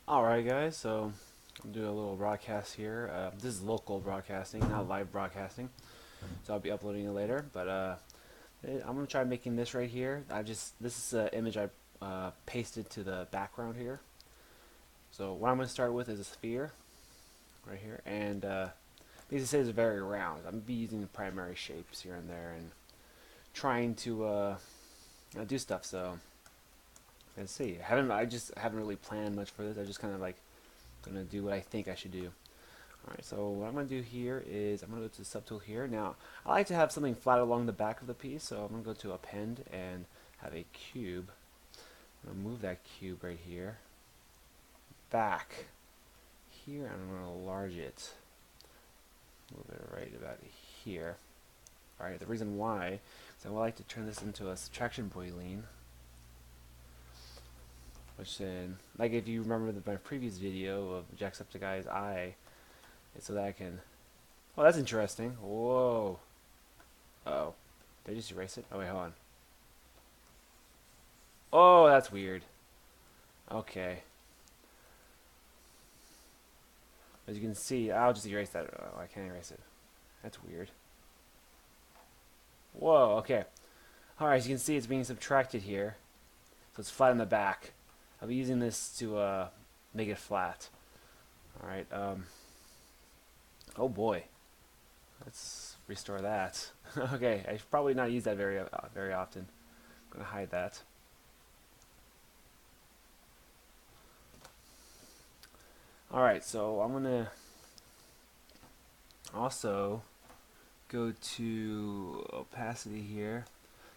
Alright guys, so I'm doing a little broadcast here. This is local broadcasting, not live broadcasting. So I'll be uploading it later. But I'm gonna try making this right here. This is an image I pasted to the background here. So what I'm gonna start with is a sphere right here, and these say it's very round. I'm gonna be using the primary shapes here and there and trying to do stuff. So let's see. I just haven't really planned much for this. I just kind of like gonna do what I think I should do. Alright, so what I'm going to do here is I'm going to go to the subtool here. Now, I like to have something flat along the back of the piece, so I'm going to go to Append and have a cube. I'm going to move that cube right here. Back. Here, I'm going to enlarge it. Move it right about here. Alright, the reason why is I would like to turn this into a subtraction boolean. Which then, like if you remember my previous video of Jacksepticeye's eye, so that I can... Oh, that's interesting. Whoa. Uh-oh. Did I just erase it? Oh, wait, hold on. Oh, that's weird. Okay. As you can see, I'll just erase that. Oh, I can't erase it. That's weird. Whoa, okay. Alright, as you can see, it's being subtracted here. So it's flat in the back. I'll be using this to make it flat. Alright, oh boy. Let's restore that. Okay, I should probably not use that very often. I'm going to hide that. Alright, so I'm going to also go to opacity here.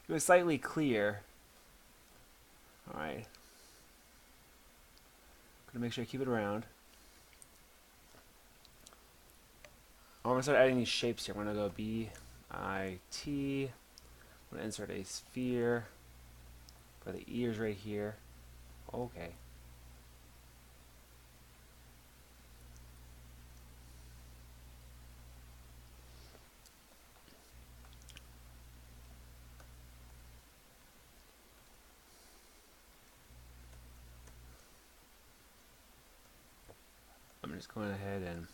It was slightly clear. Alright. Gonna make sure I keep it around. I'm gonna start adding these shapes here. I'm gonna go B, I, T. I'm gonna insert a sphere for the ears right here. Okay. I'm just going ahead and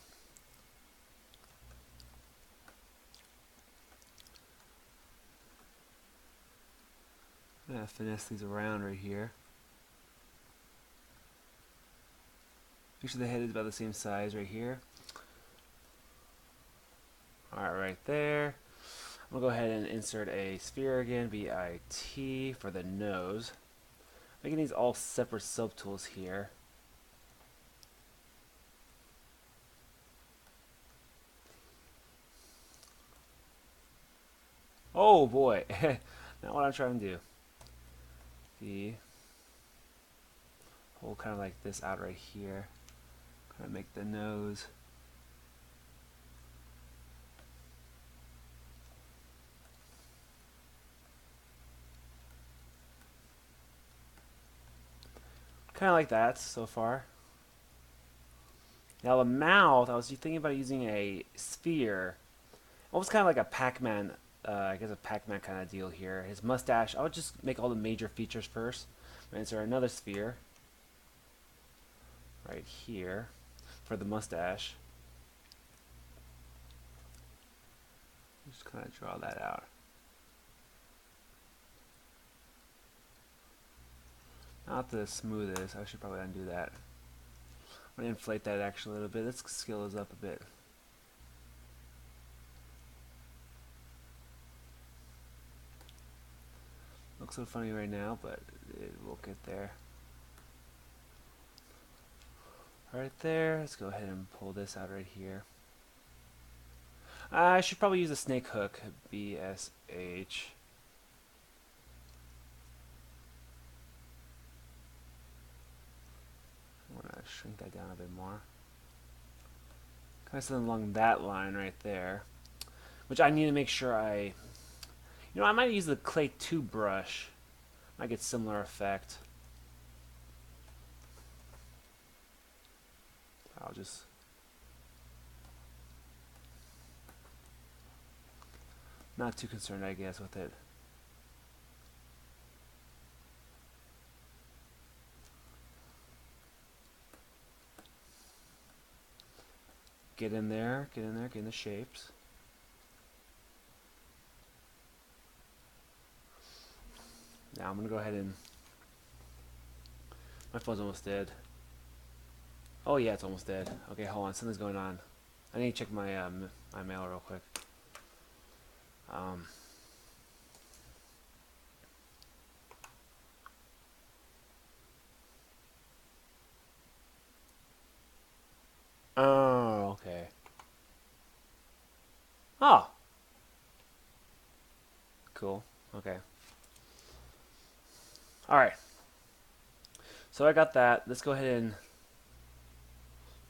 I'm gonna finesse these around right here. Make sure the head is about the same size right here. Alright, right there. I'm gonna go ahead and insert a sphere again, BIT, for the nose. Making these all separate subtools here. Oh boy, not what I'm trying to do. The pull kind of like this out right here. Kind of make the nose. Kind of like that so far. Now the mouth, I was thinking about using a sphere. Almost kind of like a Pac-Man, I guess a Pac-Man kind of deal here. His mustache, I would just make all the major features first. Insert another sphere right here for the mustache. Just kind of draw that out. Not the smoothest. I should probably undo that. I'm going to inflate that actually a little bit. Let's scale this up a bit. Looks so funny right now, but it will get there. Right there. Let's go ahead and pull this out right here. I should probably use a snake hook. BSH. I want to shrink that down a bit more. Kind of something along that line right there. Which I need to make sure I... You know, I might use the clay 2 brush. Might get similar effect. I'll just... Not too concerned, I guess, with it. get in there, get in there, get in the shapes. Now I'm gonna go ahead and, my phone's almost dead. Oh yeah, it's almost dead. Okay, hold on, something's going on. I need to check my my mail real quick. Oh, okay. Oh, cool. Okay. All right. So I got that. Let's go ahead and.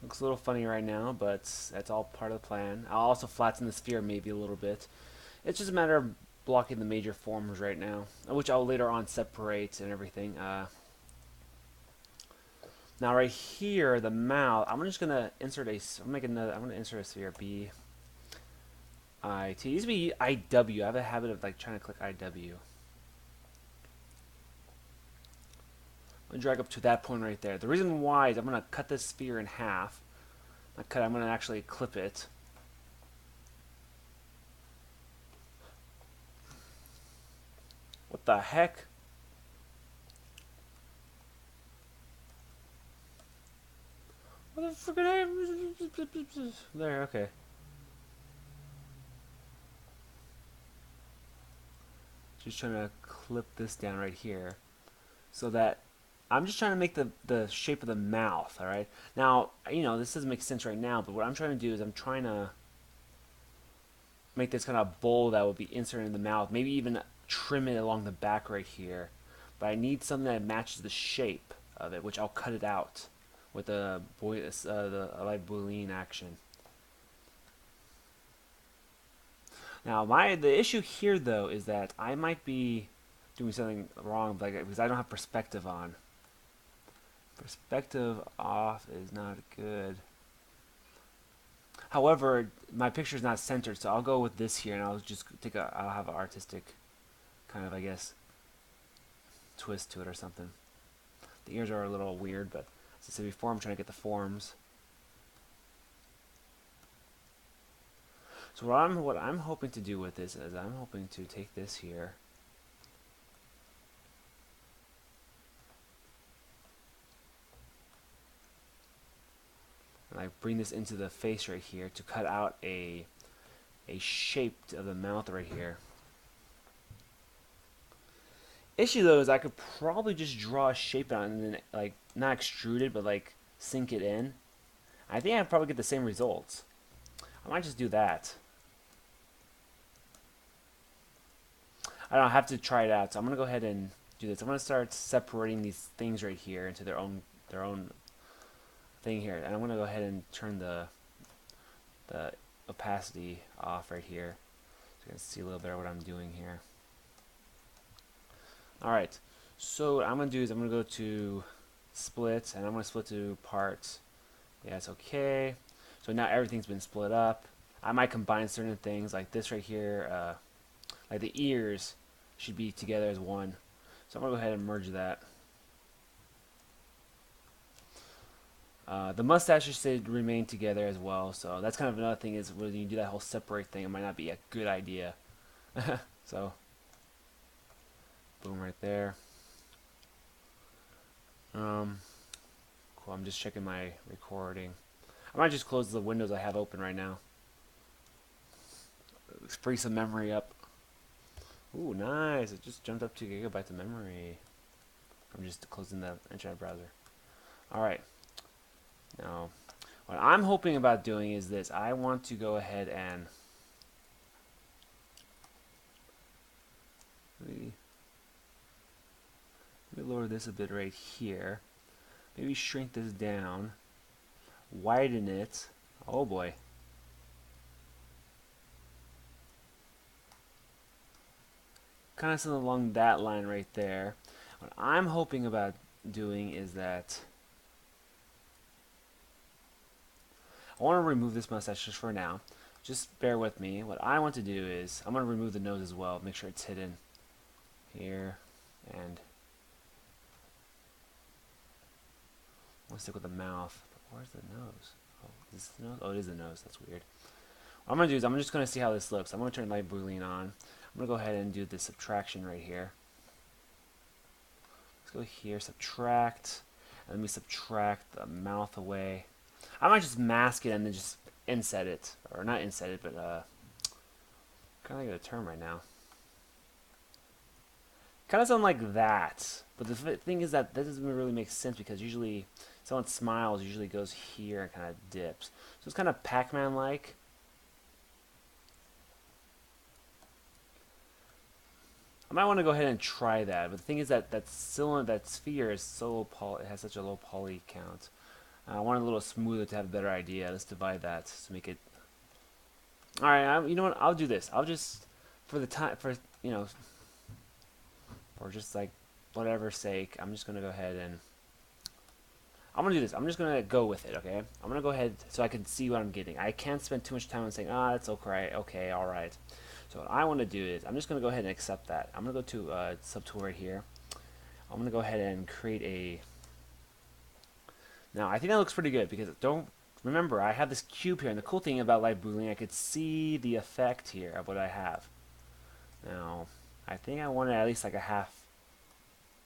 Looks a little funny right now, but that's all part of the plan. I'll also flatten the sphere maybe a little bit. It's just a matter of blocking the major forms right now, which I'll later on separate and everything. Now right here, the mouth, I'm just gonna insert a. I'm gonna insert a sphere. B I T. It used to be I W. I have a habit of like trying to click I W. I'm gonna drag up to that point right there. The reason why is I'm gonna cut this sphere in half. I'm gonna actually clip it. What the heck? What the freaking there? Okay. Just trying to clip this down right here, so that I'm just trying to make the shape of the mouth. All right. Now this doesn't make sense right now, but what I'm trying to do is I'm trying to make this kind of bowl that would be inserted in the mouth. Maybe even trim it along the back right here. But I need something that matches the shape of it, which I'll cut it out with the light boolean action. Now, the issue here though is that I might be doing something wrong, because I don't have perspective on. Perspective off is not good. However, my picture is not centered, so I'll go with this here, and I'll just I'll have an artistic kind of, I guess, twist to it or something. The ears are a little weird, but as I said before, I'm trying to get the forms. So what I'm hoping to do with this is I'm hoping to take this here. And I bring this into the face right here to cut out a shape of the mouth right here. Issue though is I could probably just draw a shape out and then like not extrude it, but like sink it in. I think I'd probably get the same results. I might just do that. I don't have to try it out, so I'm gonna go ahead and do this. I'm gonna start separating these things right here into their own thing here, and I'm gonna go ahead and turn the opacity off right here, so you can see a little better what I'm doing here. All right, so what I'm gonna do is I'm gonna go to split, and I'm gonna split to parts. Yeah, it's okay. So now everything's been split up. I might combine certain things like this right here, like the ears should be together as one. So I'm gonna go ahead and merge that. The mustache should remain together as well. So that's kind of another thing, is when you do that whole separate thing, it might not be a good idea. So boom right there. Cool. I'm just checking my recording. I might just close the windows I have open right now. Let's free some memory up. Ooh, nice. It just jumped up 2 gigabytes of memory. I'm just closing the internet browser. Alright. Now, what I'm hoping about doing is this. I want to go ahead and maybe lower this a bit right here. Maybe shrink this down. Widen it. Oh boy. Kind of something along that line right there. What I'm hoping about doing is that I want to remove this mustache just for now. Just bear with me. What I want to do is I'm going to remove the nose as well. Make sure it's hidden here, and we'll stick with the mouth. But where's the nose? Oh, is this the nose? Oh, it is the nose. That's weird. What I'm gonna do is I'm just gonna see how this looks. I'm gonna turn light boolean on. I'm gonna go ahead and do the subtraction right here. Let's go here, subtract. And let me subtract the mouth away. I might just mask it and then just inset it, or not inset it, but kind of like a term right now. Kind of sound like that, but the thing is that doesn't really make sense because usually someone smiles usually goes here and kind of dips. So it's kind of Pac-Man like. I might want to go ahead and try that, but the thing is that that sphere is so it has such a low poly count. I want it a little smoother to have a better idea. Let's divide that to make it. All right, you know what? I'll do this. I'll just for the time you know for just like whatever sake, I'm just gonna go ahead and I'm gonna do this. I'm just gonna go with it. Okay, I'm gonna go ahead so I can see what I'm getting. I can't spend too much time on saying, that's okay. Okay, all right. So what I want to do is I'm just going to go ahead and accept that. I'm going to go to subtool right here. I'm going to go ahead and create a... Now, I think that looks pretty good because don't remember, I have this cube here. And the cool thing about light boolean, I could see the effect here of what I have. Now, I think I wanted at least like a half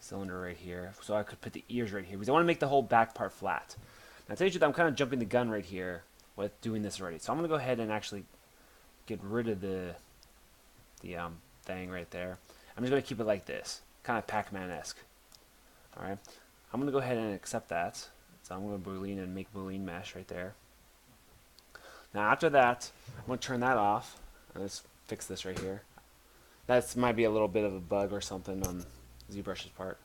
cylinder right here so I could put the ears right here because I want to make the whole back part flat. Now, to tell you the truth, I'm kind of jumping the gun right here with doing this already. So I'm going to go ahead and actually get rid of the thing right there. I'm just going to keep it like this, kind of Pac-Man-esque. Alright, I'm going to go ahead and accept that. So I'm going to boolean and make boolean mesh right there. Now after that, I'm going to turn that off. And let's fix this right here. That might be a little bit of a bug or something on ZBrush's part.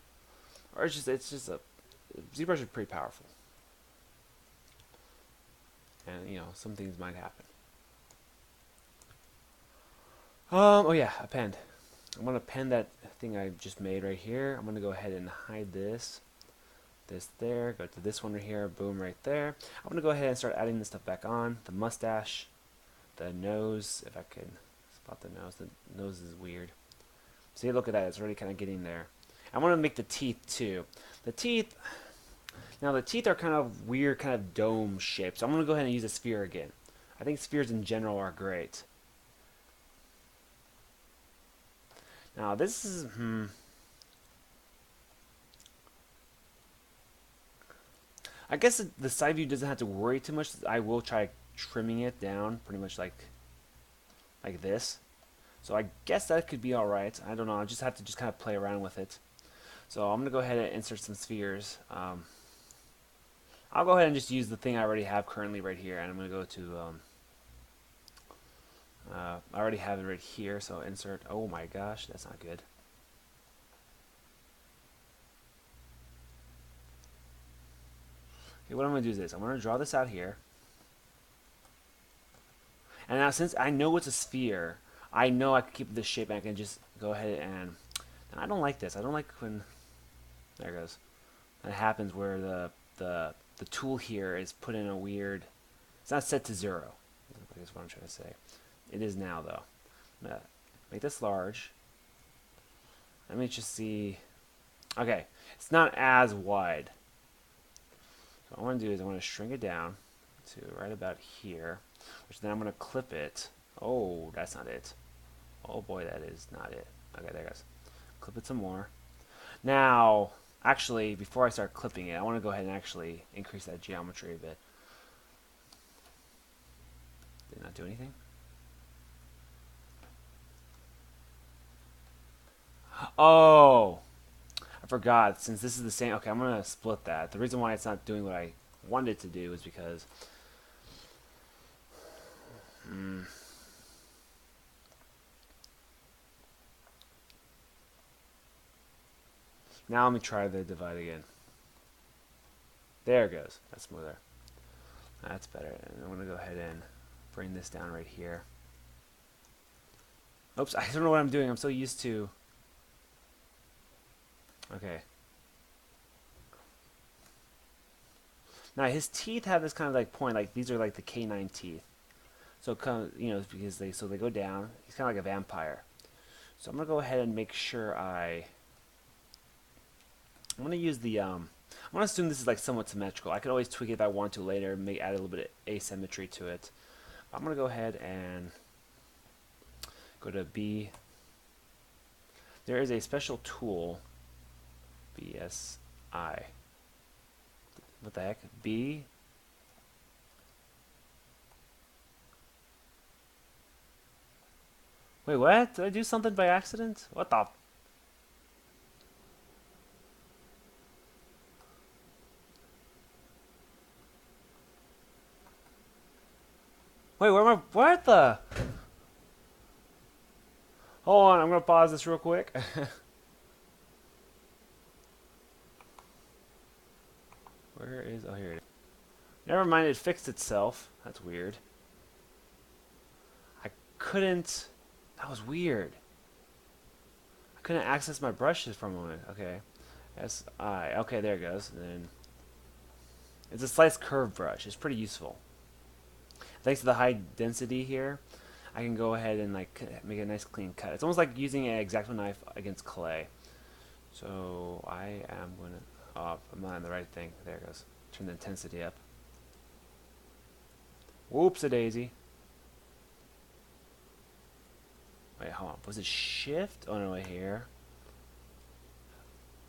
Or it's just a ZBrush is pretty powerful. And you know, some things might happen. Oh yeah, append. I'm gonna append that thing I just made right here. I'm gonna go ahead and hide this there, go to this one right here, boom, right there. I'm gonna go ahead and start adding this stuff back on. The mustache, the nose, if I can spot the nose is weird. See, look at that, it's already kind of getting there. I want to make the teeth too. The teeth are kind of weird, kind of dome shaped. So I'm gonna go ahead and use a sphere again. I think spheres in general are great. Now this is, I guess the side view doesn't have to worry too much. I will try trimming it down pretty much like this. So I guess that could be alright. I don't know. I just have to kind of play around with it. So I'm going to go ahead and insert some spheres. I'll go ahead and just use the thing I already have currently right here. And I'm going to go to, I already have it right here. So insert, oh my gosh, that's not good. Okay, what I'm going to do is this. I'm going to draw this out here. And now since I know it's a sphere, I know I can keep this shape and I can just go ahead and... I don't like this. I don't like when... There it goes. That happens where the tool here is put in a weird... It's not set to 0. That's what I'm trying to say. It is now, though. I'm going to make this large. Let me just see... Okay. It's not as wide. So what I want to do is I want to shrink it down to right about here. Which then I'm going to clip it. Oh, that's not it. Oh boy, that is not it. Okay, there it goes. Clip it some more. Now, actually, before I start clipping it, I want to go ahead and actually increase that geometry a bit. Did not do anything? Oh! I forgot, since this is the same... Okay, I'm going to split that. The reason why it's not doing what I wanted it to do is because... Now let me try the divide again. There it goes. That's smoother. That's better. And I'm going to go ahead and bring this down right here. Oops, I don't know what I'm doing. I'm so used to... Okay. Now his teeth have this kind of like point, like these are like the canine teeth. So you know, because they go down. He's kind of like a vampire. So I'm gonna go ahead and make sure I'm gonna use the I'm gonna assume this is like somewhat symmetrical. I can always tweak it if I want to later, add a little bit of asymmetry to it. I'm gonna go ahead and go to B. There is a special tool, BSI. What the heck? B. Wait, what? Did I do something by accident? What the? Wait, where am I? What the? Hold on, I'm gonna pause this real quick. Where is? Oh, here it is. Never mind, it fixed itself. That's weird. I couldn't. That was weird. I couldn't access my brushes for a moment. Okay. SI. Okay, there it goes. And then it's a slice curve brush. It's pretty useful. Thanks to the high density here, I can go ahead and like make a nice clean cut. It's almost like using an X-Acto knife against clay. So I am gonna. Oh, I'm not on the right thing. There it goes. Turn the intensity up. Whoops a daisy. Wait, hold on. Was it shift? Oh no, wait here.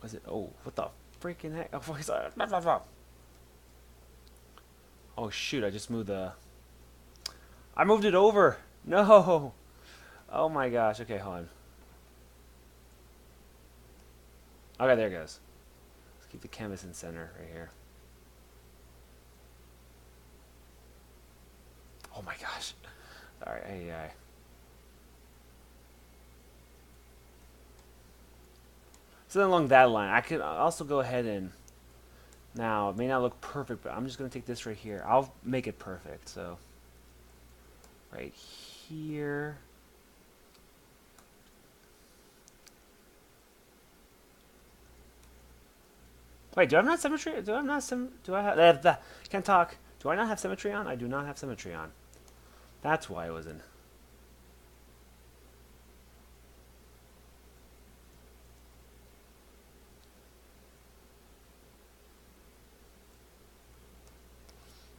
Was it? Oh, what the freaking heck? Oh, oh shoot! I just moved the. I moved it over. No. Oh my gosh. Okay, hold on. Okay, there it goes. Let's keep the canvas in center right here. Oh my gosh. All right. Hey. So along that line, I could also go ahead and. Now, it may not look perfect, but I'm just going to take this right here. I'll make it perfect. So, right here. Wait, do I not symmetry? Do I not do I have can't talk. Do I not have symmetry on? I do not have symmetry on. That's why it was in.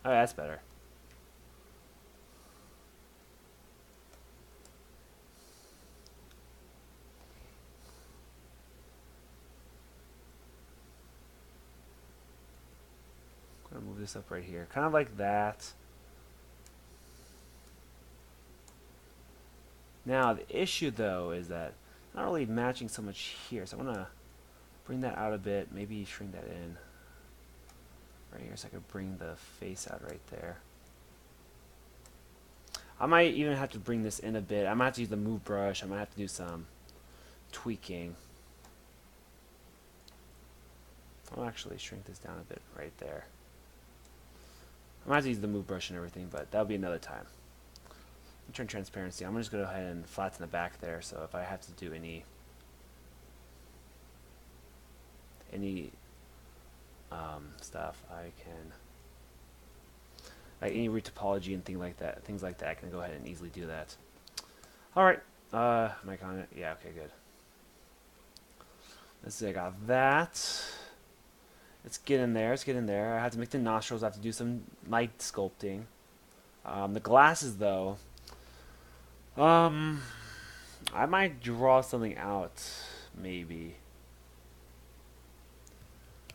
Oh, that's better. I'm gonna move this up right here, kind of like that. Now the issue though is that I'm not really matching so much here, so I'm gonna bring that out a bit. Maybe shrink that in right here, so I could bring the face out right there. I might even have to bring this in a bit. I might have to use the move brush. I might have to do some tweaking. I'll actually shrink this down a bit right there. I might have to use the move brush and everything, but that'll be another time. Turn transparency. I'm just going to go ahead and flatten the back there, so if I have to do any stuff, I can, like any retopology and things like that, I can go ahead and easily do that. All right, mic on it. Yeah, okay, good. Let's see, I got that. Let's get in there. I have to make the nostrils. I have to do some light sculpting. The glasses, though. I might draw something out, maybe.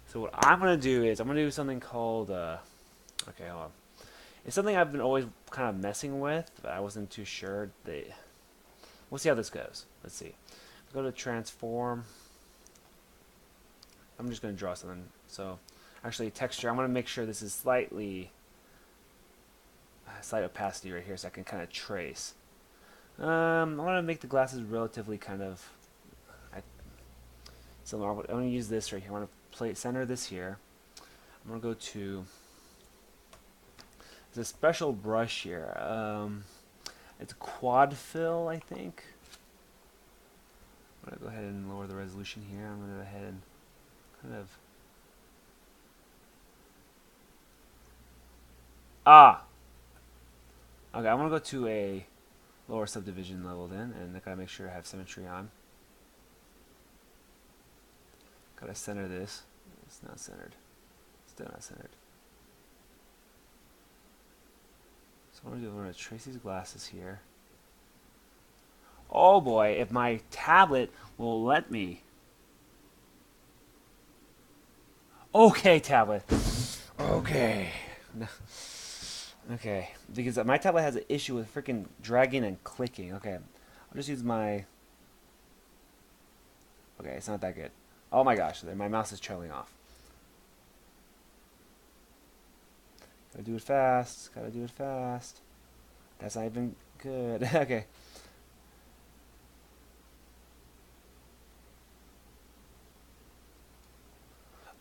So what I'm gonna do is I'm gonna do something called. Okay, hold on. It's something I've been always kind of messing with, but I wasn't too sure. We'll see how this goes. Let's see. Go to transform. I'm just gonna draw something. So, actually, texture. I'm gonna make sure this is slight opacity right here, so I can kind of trace. I'm gonna make the glasses relatively kind of. So I'm gonna use this right here. I'm gonna center this here. I'm gonna go to. There's a special brush here. It's quad fill, I think. I'm gonna go ahead and lower the resolution here. I'm gonna go ahead and kind of. Okay, I'm gonna go to a lower subdivision level then, and I gotta make sure I have symmetry on. Gotta center this. It's not centered. Still not centered. So what I'm going to trace these glasses here. Oh boy, if my tablet will let me. Okay, tablet. Okay. Okay, because my tablet has an issue with freaking dragging and clicking. Okay, I'll just use my... Okay, it's not that good. Oh my gosh, my mouse is trailing off. Gotta do it fast. Gotta do it fast. That's not even good. Okay.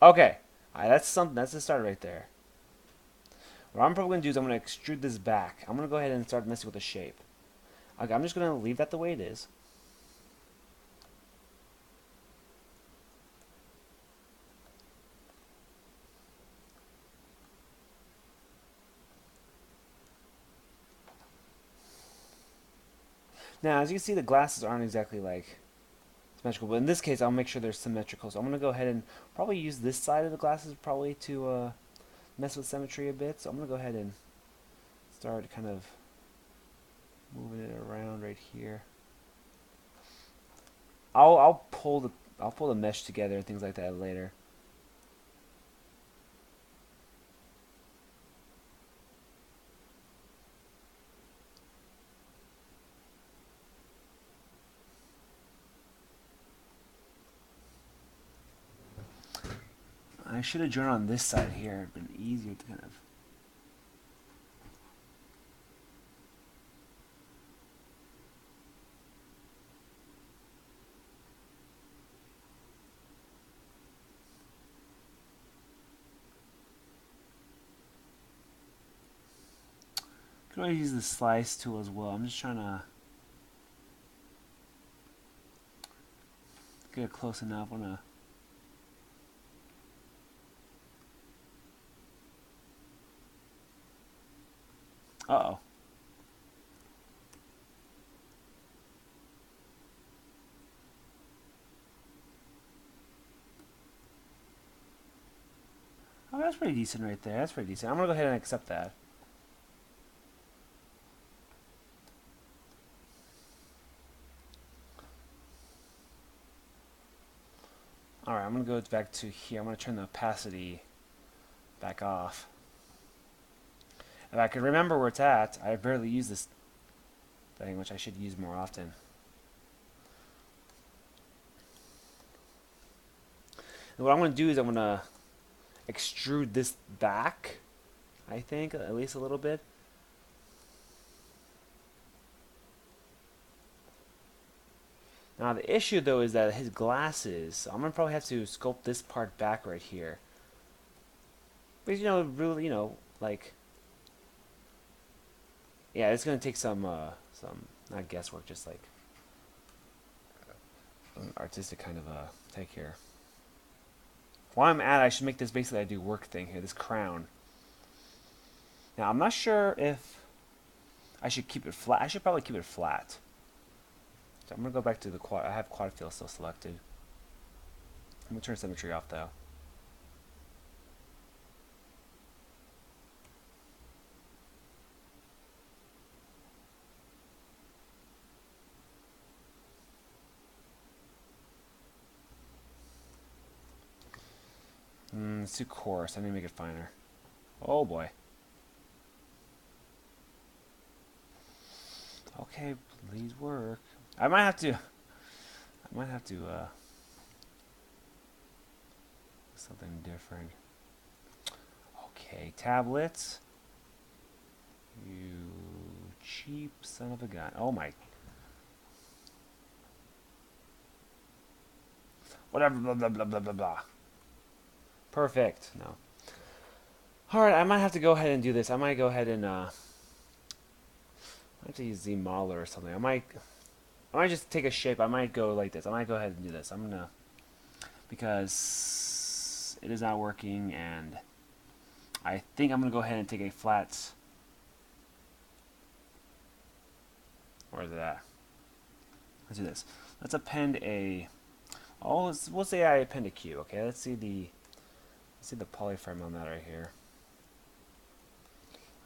Okay. Alright, that's something. That's the start right there. What I'm probably gonna do is I'm gonna extrude this back. I'm gonna go ahead and start messing with the shape. Okay, I'm just gonna leave that the way it is. Now, as you can see, the glasses aren't exactly like symmetrical, but in this case, I'll make sure they're symmetrical. So I'm gonna go ahead and probably use this side of the glasses probably to mess with symmetry a bit. So I'm gonna go ahead and start kind of moving it around right here. I'll pull the mesh together and things like that later. I should have drawn on this side here. It'd been easier to kind of... Could always use the slice tool as well. I'm just trying to get it close enough. I wanna... Uh-oh. Oh, that's pretty decent right there. That's pretty decent. I'm gonna go ahead and accept that. Alright, I'm gonna go back to here. I'm gonna turn the opacity back off. If I could remember where it's at, I barely use this thing, which I should use more often. And what I'm gonna do is I'm gonna extrude this back, I think, at least a little bit. Now the issue though is that his glasses, so I'm gonna probably have to sculpt this part back right here. But you know, really, you know, like, yeah, it's gonna take some not guesswork, just like artistic kind of take here. While I'm at it, I should make this basically I do work thing here, this crown. Now I'm not sure if I should keep it flat. I should probably keep it flat. So I'm gonna go back to the quad. I have quad fill still selected. I'm gonna turn symmetry off though. It's too coarse. I need to make it finer. Oh boy. Okay, please work. I might have to something different. Okay, tablets. You cheap son of a gun. Oh my. Whatever, blah blah blah blah blah blah. Perfect. No. Alright, I might have to go ahead and do this. I might go ahead and I have to use Z-Modeler or something. I might just take a shape. I might go like this. I might go ahead and do this. I'm gonna, because it is not working, and I think I'm gonna go ahead and take a flat. Where is it at? Let's do this. Let's append a. Oh, we'll say I append a Q. Okay, let's see the see the polyframe on that right here.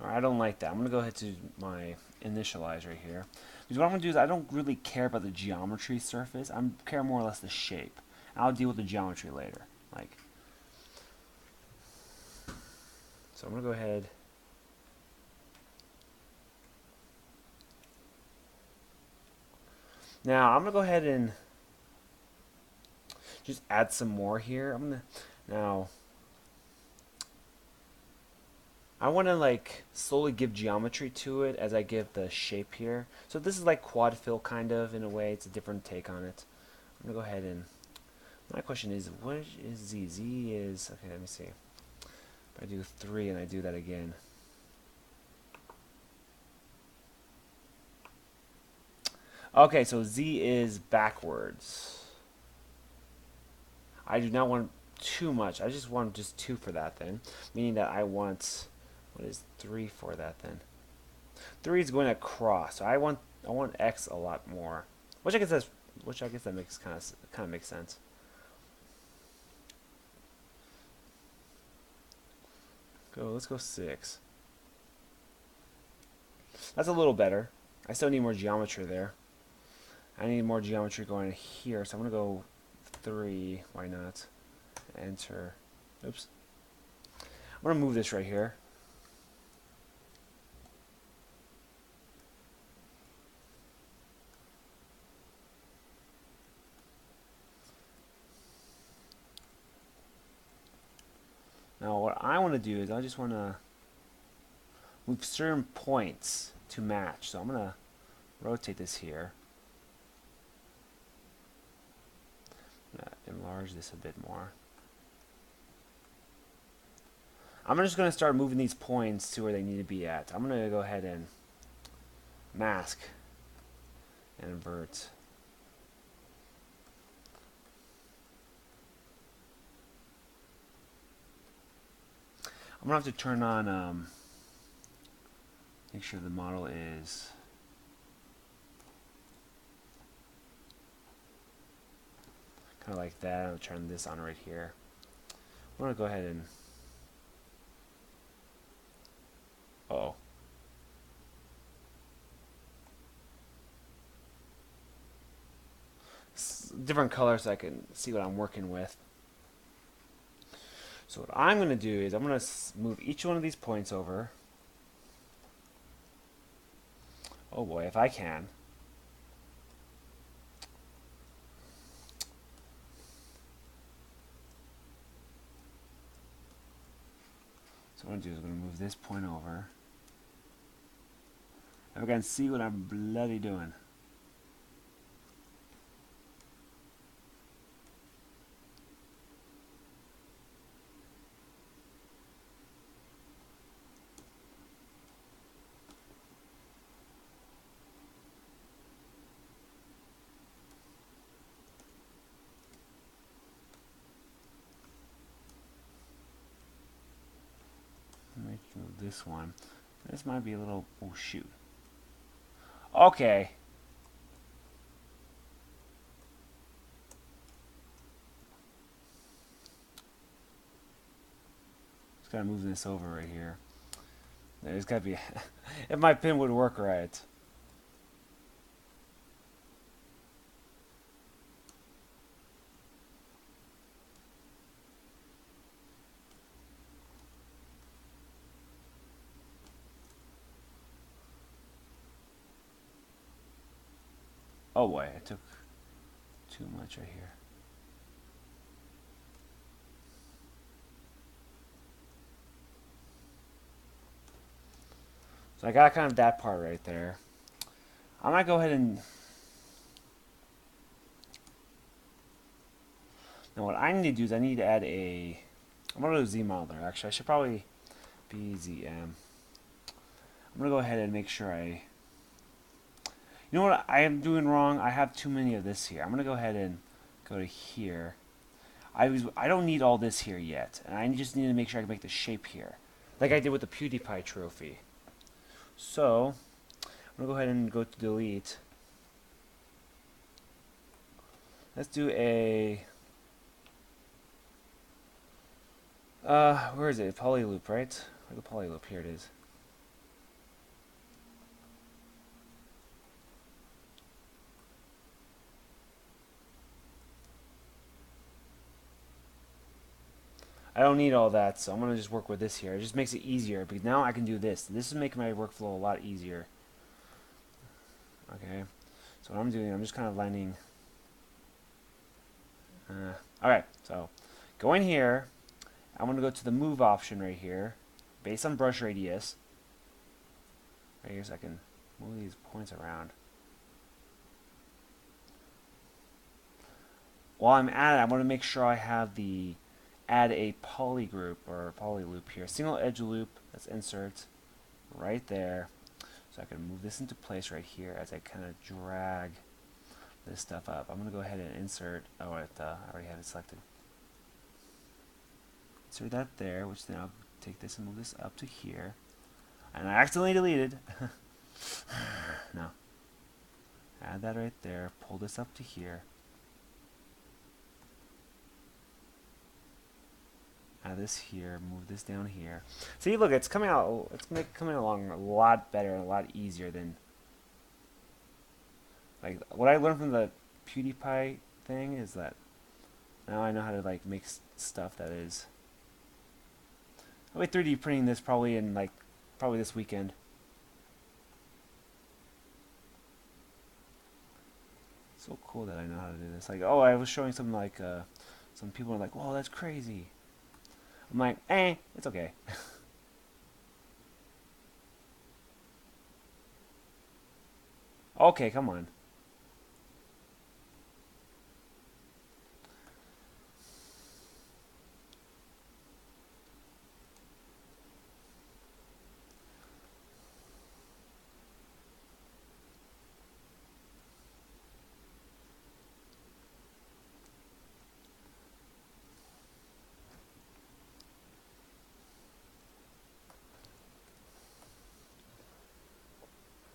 Alright, I don't like that. I'm going to go ahead to my initialize right here. Because what I'm going to do is I don't really care about the geometry surface. I care more or less the shape. I'll deal with the geometry later. So I'm going to go ahead. Now I'm going to go ahead and just add some more here. Now I want to slowly give geometry to it as I give the shape here. So this is like quad fill kind of in a way. It's a different take on it. I'm going to go ahead and my question is, what is Z? Z is, okay, let me see. If I do 3 and I do that again. Okay, so Z is backwards. I do not want too much. I just want just 2 for that then. Meaning that I want, what is 3 for that then? 3 is going across. So I want X a lot more. Which I guess that makes kind of makes sense. Let's go 6. That's a little better. I still need more geometry there. I need more geometry going here, so I'm going to go 3. Why not? Enter. Oops. I'm going to move this right here. Now what I want to do is I just want to move certain points to match. So I'm going to rotate this here. I'm going to enlarge this a bit more. I'm just going to start moving these points to where they need to be at. I'm going to go ahead and mask and invert. I'm going to have to turn on, make sure the model is kind of like that. I'll turn this on right here. I'm going to go ahead and, uh-oh. Different colors so I can see what I'm working with. So what I'm going to do is I'm going to move each one of these points over. Oh boy, if I can. So what I'm going to do is I'm going to move this point over. And we're going to see what I'm bloody doing. Move this one. This might be a little, oh shoot. Okay. Just gotta move this over right here. There's gotta be, if my pin would work right. Oh boy, I took too much right here. So I got kind of that part right there. I might go ahead and, now what I need to do is I need to add a, I'm going to do Z modeler actually. I should probably BZM. I'm going to go ahead and make sure you know what I am doing wrong? I have too many of this here. I'm going to go ahead and go to here. I don't need all this here yet. And I just need to make sure I can make the shape here. Like I did with the PewDiePie trophy. So, I'm going to go ahead and go to delete. Let's do a, Where is it? Poly loop, right? Where's the poly loop? Here it is. I don't need all that, so I'm gonna just work with this here. It just makes it easier because now I can do this. This is making my workflow a lot easier. Okay, so what I'm doing, I'm just kind of lining. All right, so go in here. I'm gonna go to the move option right here, based on brush radius. Right here, so I can move these points around. While I'm at it, I want to make sure I have the add a poly group or poly loop here. Single edge loop, let's insert right there. So I can move this into place right here as I kind of drag this stuff up. I'm going to go ahead and insert, I already have it selected. Insert that there, which then I'll take this and move this up to here. And I accidentally deleted. No. Add that right there, pull this up to here. Add this here, move this down here. See, look, it's coming out. It's coming along a lot better and a lot easier than like what I learned from the PewDiePie thing is that now I know how to like make stuff that is. I'll be 3D printing this probably in probably this weekend. So cool that I know how to do this. Like, oh, I was showing some some people are like, "Whoa, that's crazy." I'm like, it's okay. Okay, come on.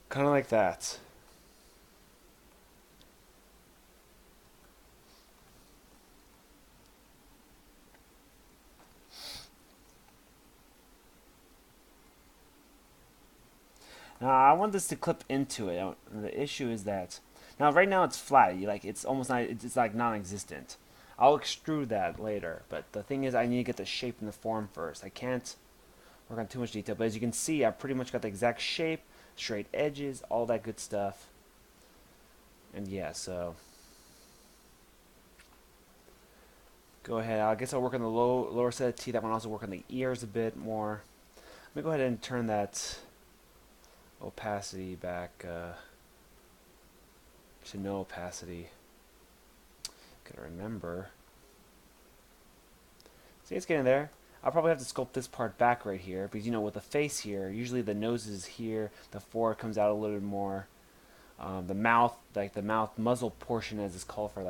Kind of like that. Now I want this to clip into it. The issue is that now right now it's flat. It's almost not. It's like non-existent. I'll extrude that later. But the thing is, I need to get the shape and the form first. I can't work on too much detail. But as you can see, I've pretty much got the exact shape, straight edges, all that good stuff. And yeah, so go ahead. I guess I'll work on the lower set of teeth. I want to also work on the ears a bit more. Let me go ahead and turn that opacity back to no opacity. Gotta remember. See, it's getting there. I'll probably have to sculpt this part back right here because with the face here, usually the nose is here, the forehead comes out a little bit more. The mouth, the mouth muzzle portion, as it's called for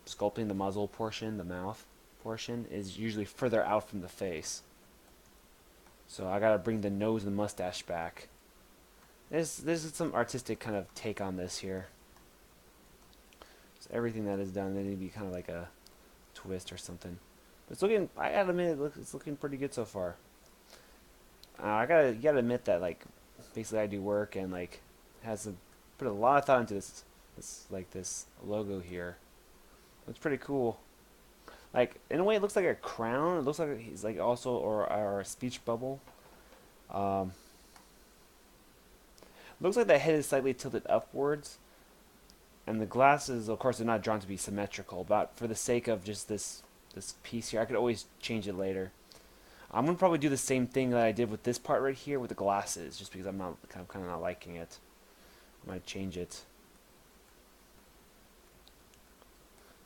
sculpting the muzzle portion, the mouth portion is usually further out from the face. So I gotta bring the nose and the mustache back. This is some artistic kind of take on this here. So everything that is done, there need to be kind of like a twist or something. But it's looking. I gotta admit, it's looking pretty good so far. You gotta admit that basically I do work and put a lot of thought into this logo here. It's pretty cool. In a way, it looks like a crown. It looks like he's also or a speech bubble. Looks like the head is slightly tilted upwards, and the glasses, of course, are not drawn to be symmetrical. But for the sake of just this piece here, I could always change it later. I'm gonna probably do the same thing that I did with this part right here with the glasses, just because I'm kind of not liking it. I might change it.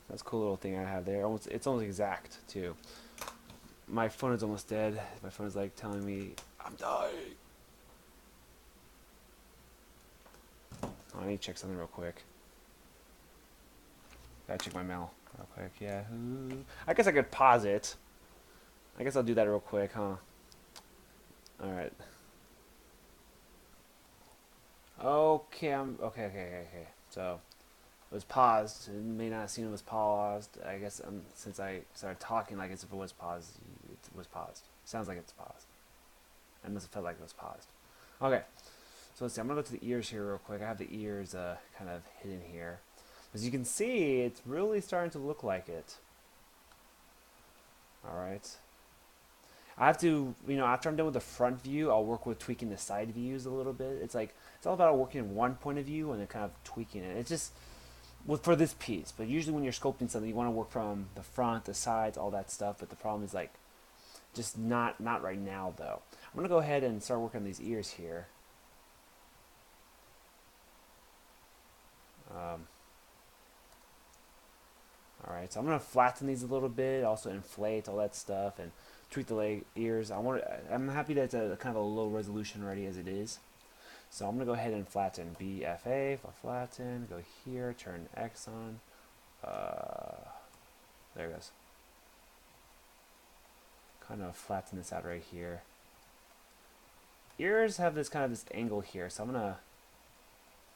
That's a cool little thing I have there. It's almost exact too. My phone is almost dead. My phone is telling me I'm dying. Oh, I need to check something real quick. Gotta check my mail real quick. Yahoo. I guess I could pause it. I guess I'll do that real quick, huh? Alright. Okay, okay. So, was paused. It may not have seen it was paused. I guess since I started talking like as if it was paused, it was paused. Sounds like it's paused. I must have felt like it was paused. Okay, so let's see. I'm gonna go to the ears here real quick. I have the ears kind of hidden here. As you can see, it's really starting to look like it. All right. I have to, after I'm done with the front view, I'll work with tweaking the side views a little bit. It's all about working in one point of view and then kind of tweaking it. It's just for this piece. But usually when you're sculpting something, you want to work from the front, the sides, all that stuff. But the problem is just not right now though. I'm gonna go ahead and start working on these ears here. Alright, so I'm going to flatten these a little bit, also inflate all that stuff, and tweak the ears. I'm happy that it's a kind of a low resolution already as it is. So I'm going to go ahead and flatten. BFA for flatten, go here, turn X on. There it goes. Kind of flatten this out right here. Ears have this this angle here, so I'm going to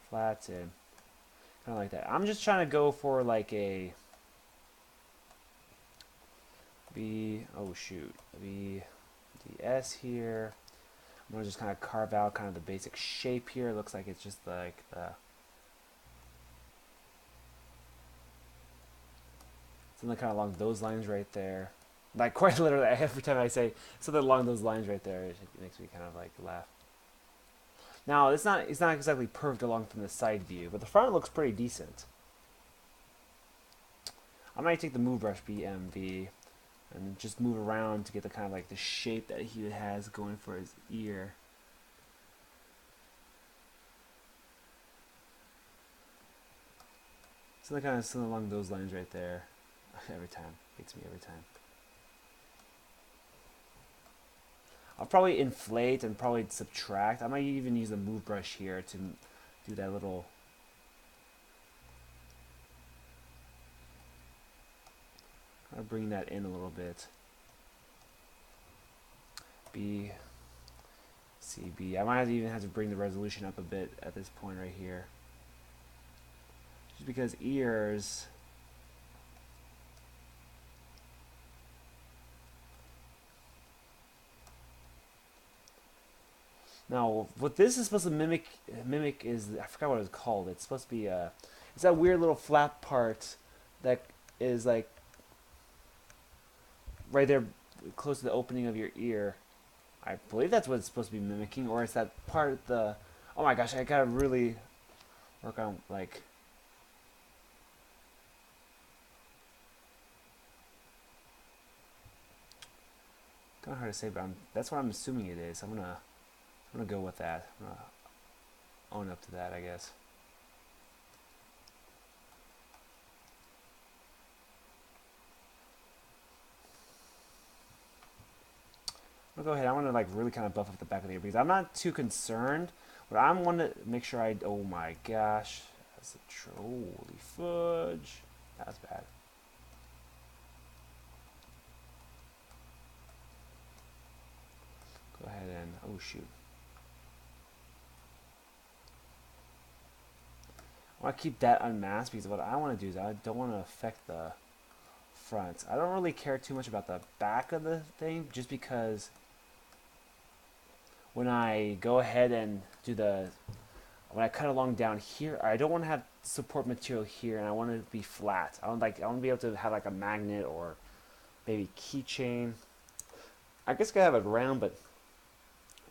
flatten. Kind of like that. I'm just trying to go for like a... VDS here. I'm going to just kind of carve out kind of the basic shape here. It looks like it's just like the... something kind of along those lines right there. Like quite literally, every time I say something along those lines right there, it makes me kind of like laugh. Now, it's not exactly perfect along from the side view, but the front looks pretty decent. I might take the move brush BMV and just move around to get the kind of like the shape that he has going for his ear. So kind of something along those lines right there. Every time, beats me every time. I'll probably inflate and probably subtract. I might even use the move brush here to do that little... I'll bring that in a little bit. B, C, B. I might even have to bring the resolution up a bit at this point right here. Just because ears... Now, what this is supposed to mimic is, I forgot what it's called. It's supposed to be it's that weird little flap part that is like right there close to the opening of your ear. I believe that's what it's supposed to be mimicking, or it's that part of the... Oh my gosh, I gotta really work on like... Kind of hard to say, but that's what I'm assuming it is. I'm gonna go with that. I'm gonna own up to that, I guess. I'm gonna go ahead. I want to like really kind of buff up the back of the ear because I'm not too concerned, but I want to make sure I... Oh my gosh, that's a holy fudge. That's bad. Go ahead and... Oh shoot. I want to keep that unmasked because what I want to do is I don't want to affect the front. I don't really care too much about the back of the thing just because when I go ahead and do when I cut along down here, I don't want to have support material here and I want it to be flat. I want to be able to have like a magnet or maybe keychain. I guess I could have it round, but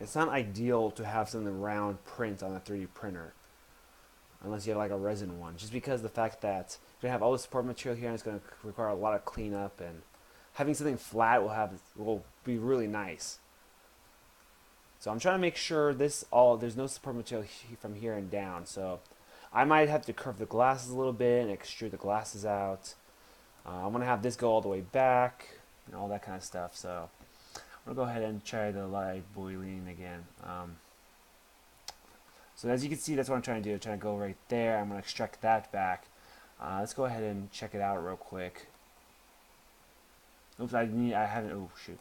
it's not ideal to have something round print on a 3D printer. Unless you have like a resin one, just because the fact that you're gonna have all the support material here and it's gonna require a lot of cleanup, and having something flat will be really nice. So I'm trying to make sure there's no support material from here and down. So I might have to curve the glasses a little bit and extrude the glasses out. I'm gonna have this go all the way back and all that kind of stuff. So I'm gonna go ahead and try the live boiling again. So as you can see, that's what I'm trying to do. I'm trying to go right there. I'm going to extract that back. Let's go ahead and check it out real quick. Oops, I haven't... Oh, shoot.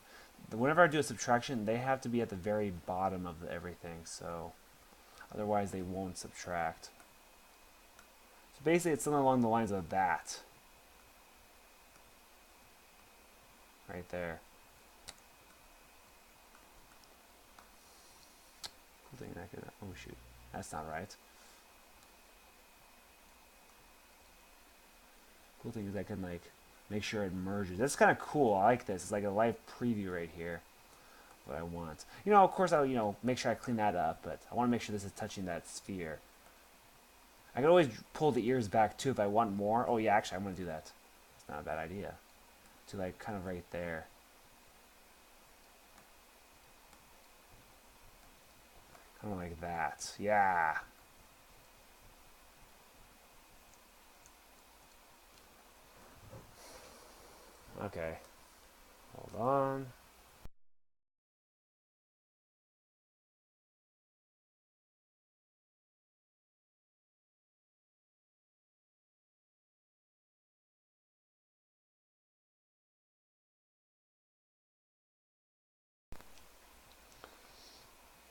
Whenever I do a subtraction, they have to be at the very bottom of everything. So otherwise, they won't subtract. So basically it's something along the lines of that. Right there. Cool thing that could, oh shoot, that's not right. Cool thing is I can like make sure it merges. That's kind of cool. I like this. It's like a live preview right here. What I want. You know, of course I'll, you know, make sure I clean that up, but I want to make sure this is touching that sphere. I can always pull the ears back too if I want more. Oh yeah, actually I'm going to do that. It's not a bad idea. To like kind of right there. Kind of like that. Yeah. Okay. Hold on.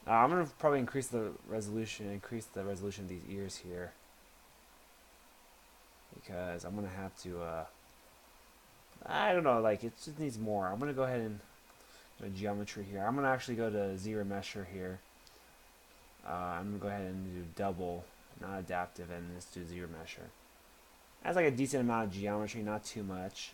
I'm gonna probably increase the resolution of these ears here, because I'm gonna have to. I don't know, like it just needs more. I'm gonna go ahead and go to geometry here. I'm gonna actually go to Z remesher here. I'm gonna go ahead and do double, not adaptive, and let's do Z remesher. That's like a decent amount of geometry, not too much.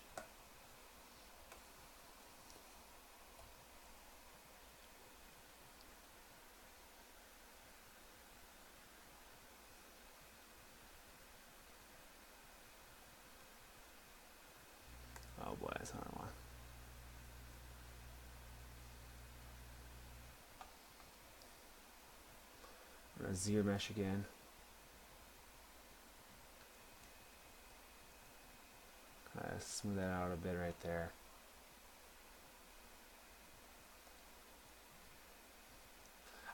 Oh boy, that's not what I want. I'm gonna Z remesh again. Kind of smooth that out a bit right there.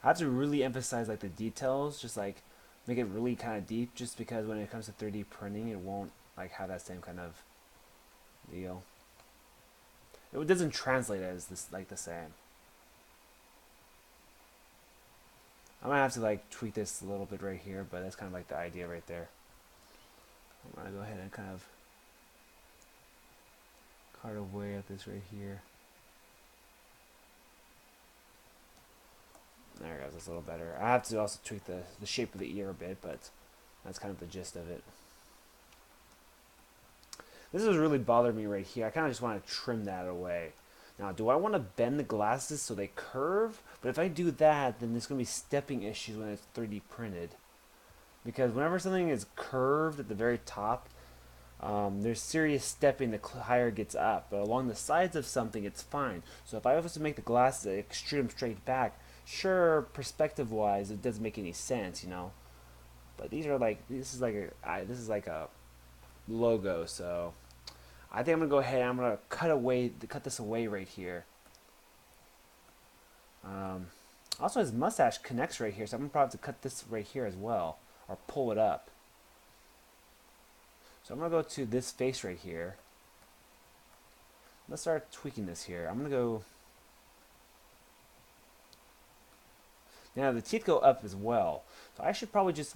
I have to really emphasize like the details, just like make it really kind of deep, just because when it comes to 3D printing, it won't like have that same kind of deal. It doesn't translate as this like the same. I might have to like tweak this a little bit right here, but that's kind of like the idea right there. I'm gonna go ahead and kind of carve away at this right here. There it goes, that's a little better. I have to also tweak the shape of the ear a bit, but that's kind of the gist of it. This is really bothering me right here. I kind of just want to trim that away. Now, do I want to bend the glasses so they curve? But if I do that, then there's going to be stepping issues when it's 3D printed. Because whenever something is curved at the very top, there's serious stepping the higher it gets up. But along the sides of something, it's fine. So if I was to make the glasses extrude them straight back, sure, perspective-wise, it doesn't make any sense, you know. But these are like, this is like a logo, so I think I'm gonna go ahead and I'm gonna cut this away right here. Also, his mustache connects right here, so I'm gonna probably have to cut this right here as well, or pull it up. So I'm gonna go to this face right here. Let's start tweaking this here. I'm gonna go. Now the teeth go up as well, so I should probably just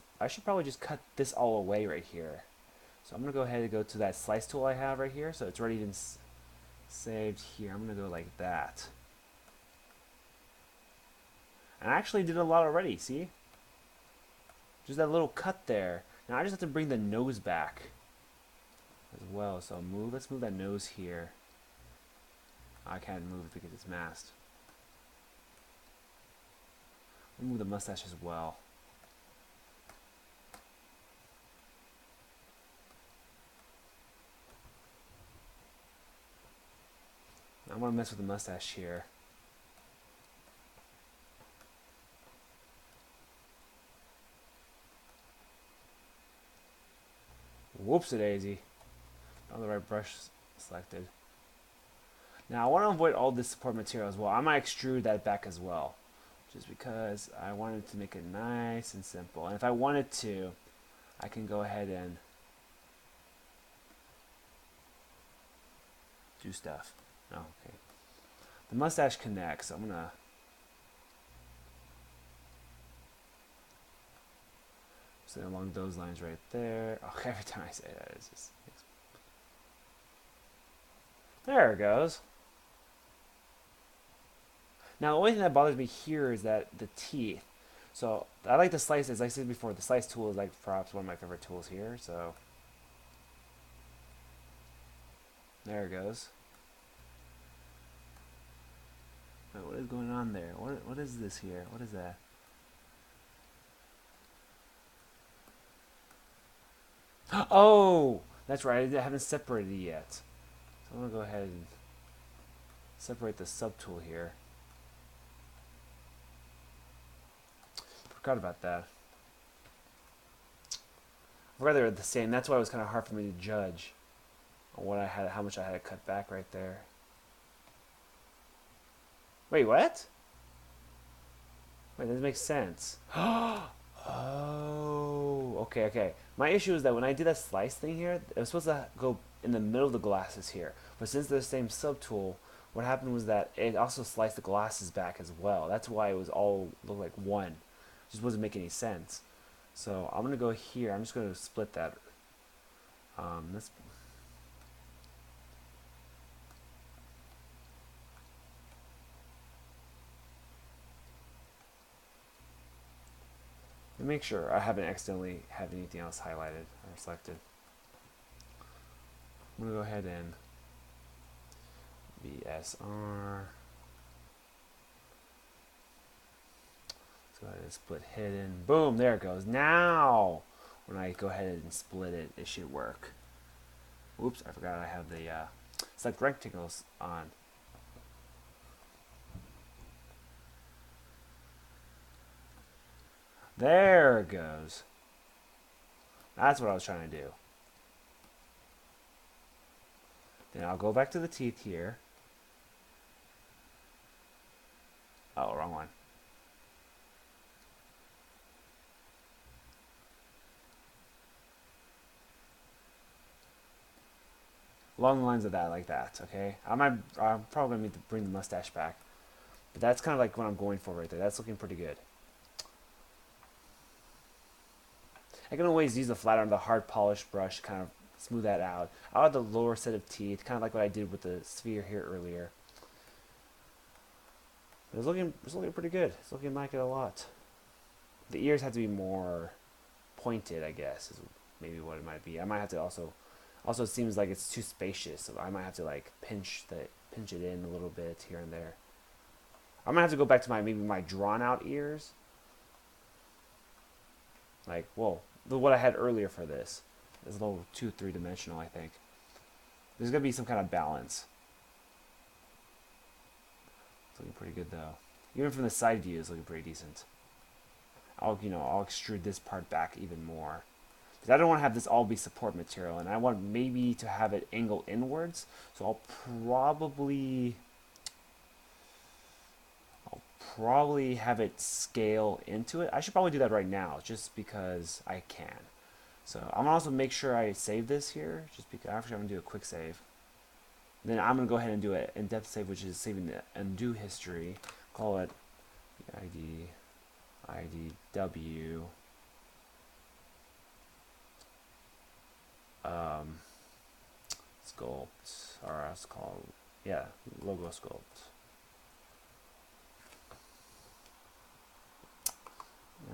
cut this all away right here. So I'm gonna go ahead and go to that slice tool I have right here, so it's already been saved here. I'm gonna go like that. And I actually did a lot already, see? Just that little cut there. Now I just have to bring the nose back as well. So let's move that nose here. I can't move it because it's masked. I'll move the mustache as well. I want to mess with the mustache here. Whoops-a-daisy. Not the right brush selected. Now I want to avoid all this support material as well. I might extrude that back as well, just because I wanted to make it nice and simple. And if I wanted to, I can go ahead and do stuff. Oh, okay. The mustache connects. So I'm gonna. So along those lines right there. Okay, every time I say that, it's just... There it goes. Now, the only thing that bothers me here is that the teeth. So, I like to slice, as I said before, the slice tool is like perhaps one of my favorite tools here, so... There it goes. Wait, what is going on there? What is this here? What is that? Oh! That's right, I haven't separated it yet. So I'm going to go ahead and separate the subtool here. Forgot about that. I forgot they were the same. That's why it was kind of hard for me to judge what I had, how much I had to cut back right there. Wait, what? Wait, that makes sense. Oh, okay, okay. My issue is that when I did that slice thing here, it was supposed to go in the middle of the glasses here. But since they're the same subtool, what happened was that it also sliced the glasses back as well. That's why it was all looked like one. It just wasn't making any sense. So I'm gonna go here. I'm just gonna split that. Let's. Make sure I haven't accidentally have anything else highlighted or selected. I'm gonna go ahead and BSR. Let's go ahead and split hidden. Boom, there it goes. Now, when I go ahead and split it, it should work. Oops, I forgot I have the select rectangles on. There it goes. That's what I was trying to do. Then I'll go back to the teeth here. Oh, wrong one. Along the lines of that, like that, okay? I'm probably gonna need to bring the mustache back. But that's kind of like what I'm going for right there. That's looking pretty good. I can always use the flatter and the hard polish brush to kind of smooth that out. I'll add the lower set of teeth, kind of like what I did with the sphere here earlier. But it's looking pretty good. It's looking like it a lot. The ears have to be more pointed, I guess, is maybe what it might be. I might have to also it seems like it's too spacious, so I might have to like pinch it in a little bit here and there. I'm gonna have to go back to maybe my drawn out ears. Like, whoa, what I had earlier for this is a little too three-dimensional, I think. There's gonna be some kind of balance. It's looking pretty good though. Even from the side view, it's looking pretty decent. I'll extrude this part back even more. Because I don't want to have this all be support material, and I want maybe to have it angle inwards. So I'll probably have it scale into it. I should probably do that right now, just because I can. So I'm gonna also make sure I save this here, just because actually I'm gonna do a quick save. Then I'm gonna go ahead and do an in-depth save, which is saving the undo history. Call it IDW. Sculpt, or it's called, yeah, logo sculpt.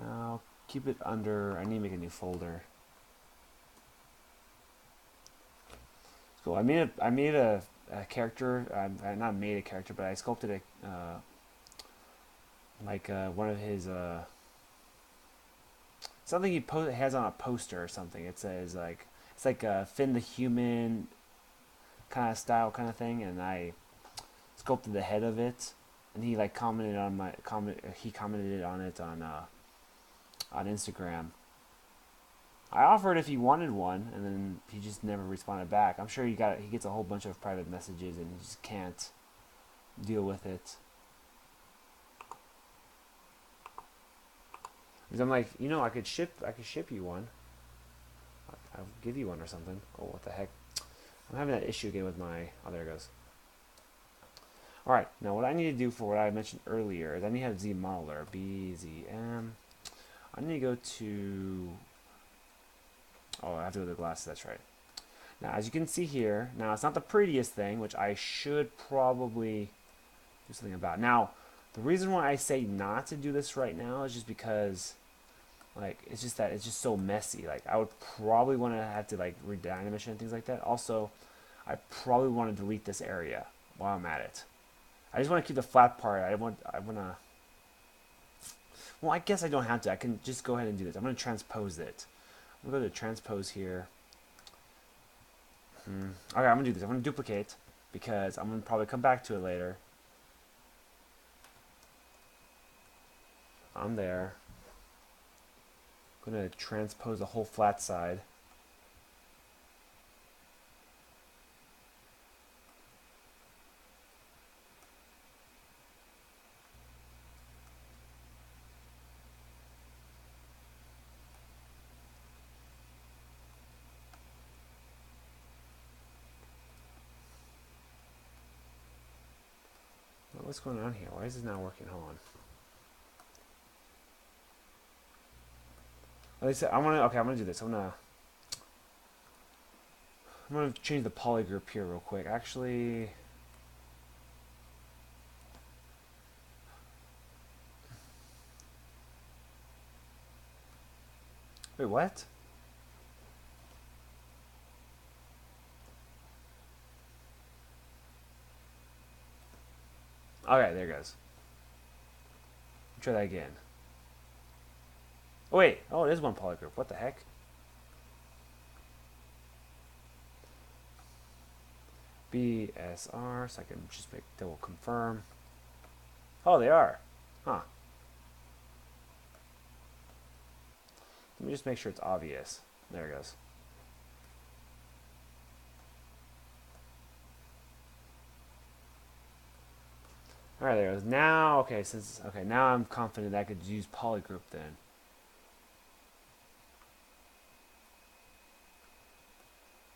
Now keep it under. I need to make a new folder. Cool. I made a character. I not made a character, but I sculpted a one of his something he has on a poster or something. It says like it's like a Finn the Human kind of style kind of thing, and I sculpted the head of it, and he like commented on my comment. He commented on it on Instagram. I offered if he wanted one, and then he just never responded back. I'm sure he gets a whole bunch of private messages, and he just can't deal with it. Because I'm like, I could ship you one. I'll give you one or something. Oh, what the heck? I'm having that issue again with my... Oh, there it goes. Alright, now what I need to do for what I mentioned earlier is I need to have ZModeler, BZM. I need to go to Oh, I have to go to the glasses, that's right. Now, as you can see here, now it's not the prettiest thing, which I should probably do something about. Now, the reason why I say not to do this right now is just because, like, it's just that it's just so messy. Like, I would probably want to have to, like, redynamish and things like that. Also, I probably want to delete this area while I'm at it. I just want to keep the flat part. I want to, well, I guess I don't have to. I can just go ahead and do this. I'm going to transpose it. I'm going to go to transpose here. Okay, I'm going to do this. I'm going to duplicate because I'm going to probably come back to it later. I'm there. I'm going to transpose the whole flat side. What's going on here? Why is this not working? Hold on. Like I said, I'm gonna do this. I'm gonna change the poly group here real quick. Actually, wait, what? Okay, there it goes. Try that again. Oh wait, oh it is one poly group. What the heck? BSR, so I can just make double confirm. Oh, they are. Huh. Let me just make sure it's obvious. There it goes. All right, there it goes. Now, okay, now I'm confident I could use polygroup then.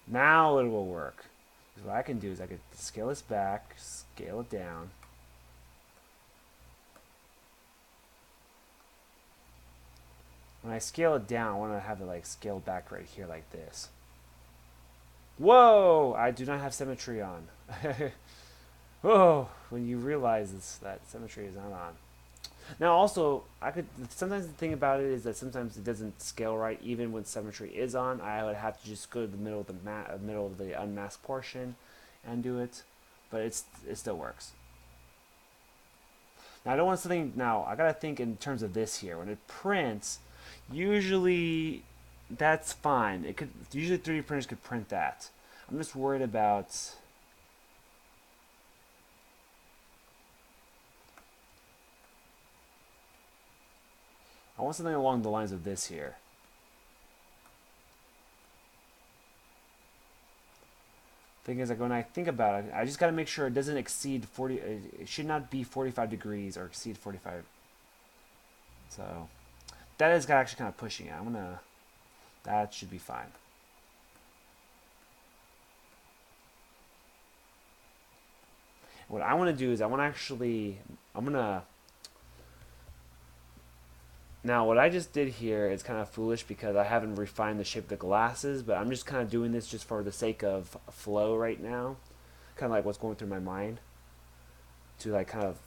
Now it will work. So what I can do is I could scale this back, scale it down. When I scale it down, I want to have it like scale back right here like this. Whoa! I do not have symmetry on. Whoa! When you realize that symmetry is not on. Now also, sometimes the thing about it is that sometimes it doesn't scale right even when symmetry is on. I would have to just go to the middle of the unmasked portion and do it, but it still works. Now I don't want something. Now I gotta think in terms of this here. When it prints, usually that's fine. Usually 3D printers could print that. I'm just worried about. I want something along the lines of this here. Thing is, like when I think about it, I just got to make sure it doesn't exceed 40. It should not be 45 degrees or exceed 45. So that is actually kind of pushing it. That should be fine. What I want to do is now what I just did here is kind of foolish because I haven't refined the shape of the glasses, but I'm just kind of doing this just for the sake of flow right now. Kind of like what's going through my mind to like kind of,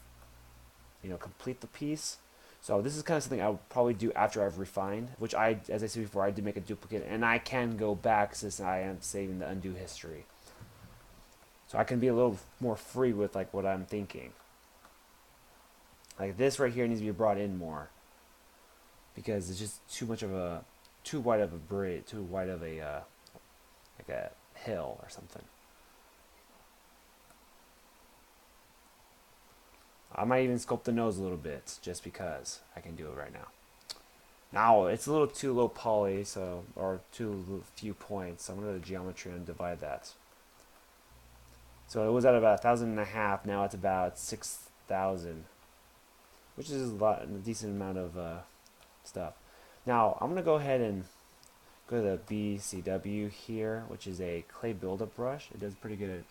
complete the piece. So this is kind of something I'll probably do after I've refined, which as I said before, I did make a duplicate, and I can go back since I am saving the undo history. So I can be a little more free with like what I'm thinking. Like this right here needs to be brought in more because it's just too wide of a bridge, too wide of a like a hill or something. I might even sculpt the nose a little bit just because I can do it right now. Now it's a little too low poly, or too few points. So I'm going to go to geometry and divide that. So it was at about 1,500. Now it's about 6,000, which is a decent amount of stuff. Now I'm going to go ahead and go to the BCW here, which is a clay buildup brush. It does pretty good at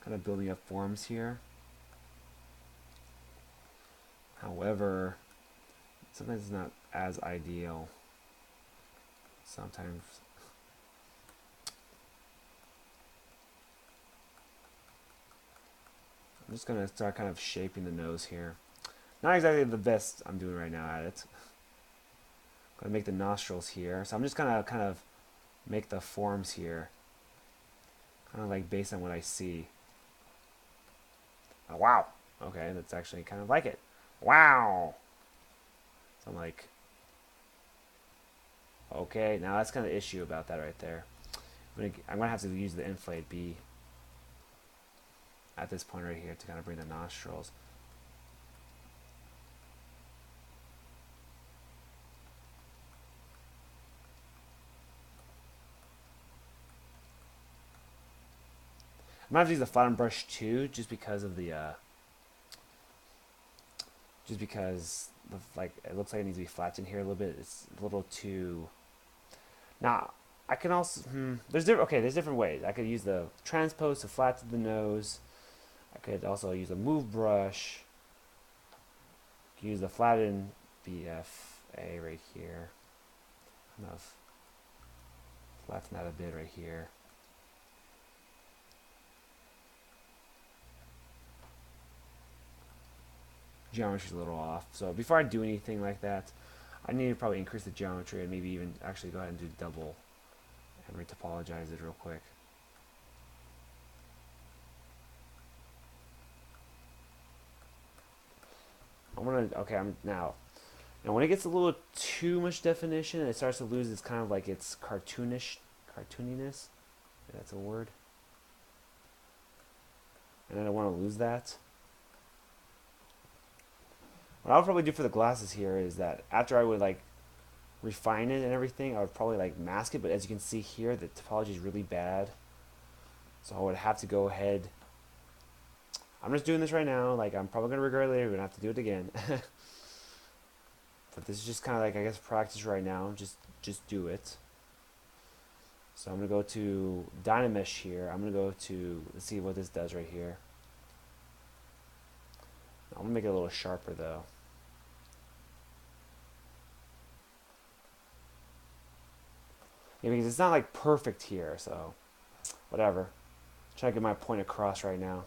kind of building up forms here. However, sometimes it's not as ideal. Sometimes I'm just gonna start kind of shaping the nose here. Not exactly the best I'm doing right now at it. Gonna make the nostrils here. So I'm just gonna kind of make the forms here, kind of like based on what I see. Oh, wow. Okay, that's actually kind of like it. Wow. So I'm like, okay, now that's kind of the issue about that right there. I'm gonna have to use the inflate B at this point right here to kind of bring the nostrils. I'm gonna have to use the flatten brush too, just because of the like it looks like it needs to be flattened here a little bit. It's a little too. Now I can also there's different ways. I could use the transpose to flatten the nose. I could also use a move brush. Use the flatten BFA right here. Kind of flatten that a bit right here. Geometry's a little off. So before I do anything like that, I need to probably increase the geometry and maybe even actually go ahead and do double and retopologize it real quick. Now when it gets a little too much definition and it starts to lose its kind of like its cartooniness, if that's a word. And I don't want to lose that. What I'll probably do for the glasses here is that after I would like refine it and everything, I would probably like mask it, but as you can see here, the topology is really bad. So I would have to go ahead. I'm just doing this right now, like I'm probably going to regret it later, we're going to have to do it again. But this is just kind of like, I guess, practice right now, just do it. So I'm going to go to Dynamesh here, I'm going to go to, let's see what this does right here. I'm going to make it a little sharper though. Yeah, because it's not like perfect here, so whatever. Try to get my point across right now.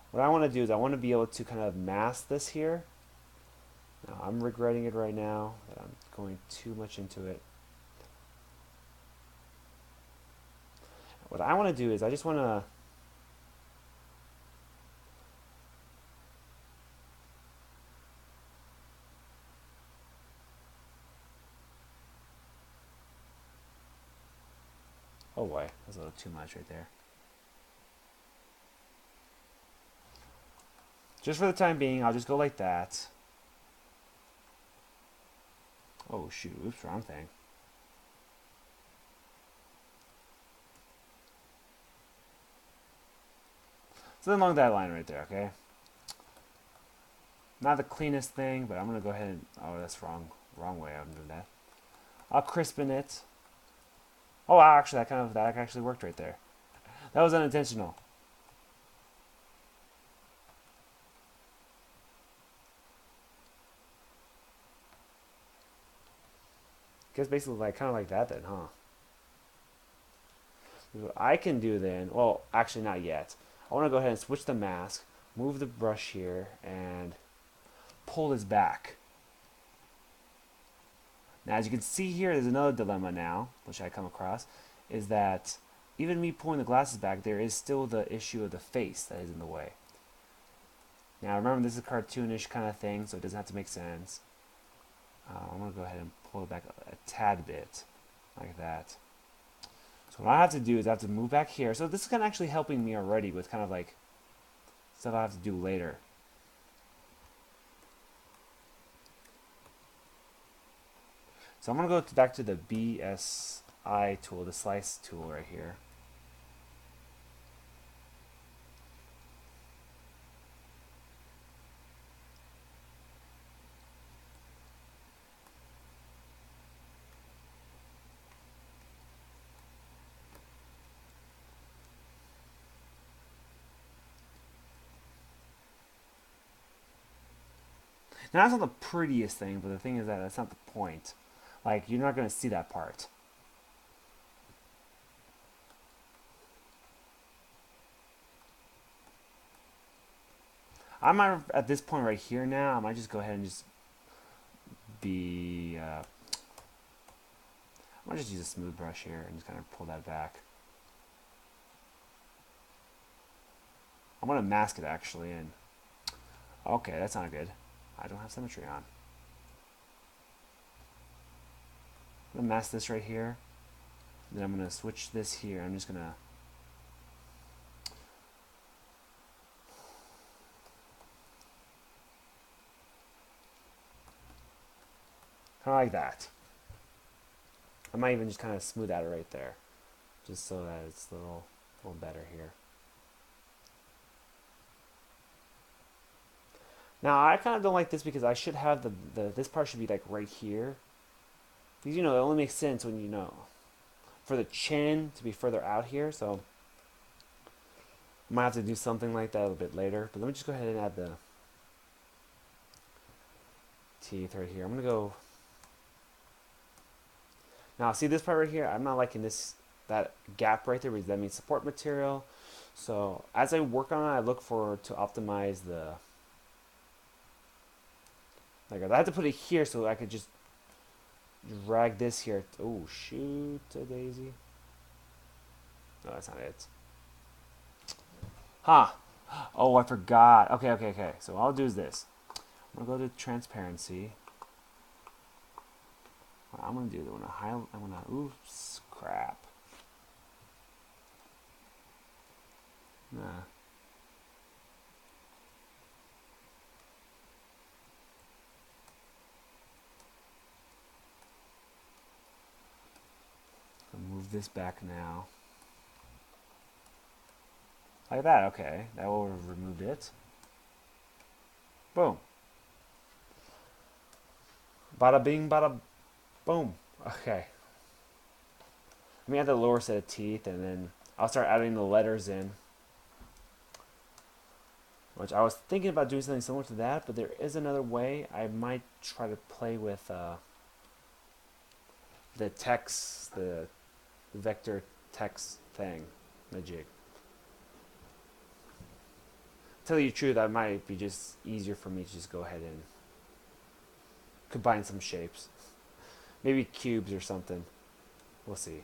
What I want to do is I want to be able to kind of mask this here. Now, I'm regretting it right now that I'm going too much into it. What I want to do is I just want to oh boy, that's a little too much right there. Just for the time being, I'll just go like that. Oh shoot, oops, wrong thing. So along that line right there, okay? Not the cleanest thing, but I'm gonna go ahead and, oh, that's wrong way I'm doing that. I'll crispen it. Oh wow, actually that actually worked right there. That was unintentional. Guess basically like kind of like that then, huh? What I can do then, well, actually not yet. I want to go ahead and switch the mask, move the brush here, and pull this back. Now, as you can see here, there's another dilemma now, which I come across, is that even me pulling the glasses back, there is still the issue of the face that is in the way. Now, remember, this is a cartoonish kind of thing, so it doesn't have to make sense. I'm going to go ahead and pull it back a tad bit, like that. So what I have to do is I have to move back here. So this is kind of actually helping me already with kind of like stuff I have to do later. So I'm going to go back to the BSI tool, the slice tool right here. Now that's not the prettiest thing, but the thing is that that's not the point. Like, you're not going to see that part. I might at this point right here now. I might just go ahead and just be. I might just use a smooth brush here and just kind of pull that back. I'm gonna mask it actually, and okay, that's not good. I don't have symmetry on. I'm gonna mask this right here. Then I'm gonna switch this here. I'm just gonna. Kind of like that. I might even just kind of smooth out it right there, just so that it's a little better here. Now I kind of don't like this because I should have this part should be like right here. Because you know it only makes sense when you know for the chin to be further out here. So I might have to do something like that a little bit later. But let me just go ahead and add the teeth right here. I'm gonna go. Now see this part right here. I'm not liking that gap right there because that means support material. So as I work on it, I look for to optimize the. Like I have to put it here so I could just drag this here. Oh shoot, a daisy. No, that's not it. Ha! Huh. Oh, I forgot. Okay. So all I'll do is this. I'm gonna go to transparency. What I'm gonna do, I'm gonna, oops, crap. Nah. I'll move this back now. Like that, okay. That will have removed it. Boom. Bada bing, bada boom. Okay. Let me add the lower set of teeth and then I'll start adding the letters in. Which I was thinking about doing something similar to that, but there is another way. I might try to play with the text, the vector text thing, the jig. Tell you the truth, that might be just easier for me to just go ahead and combine some shapes. Maybe cubes or something. We'll see.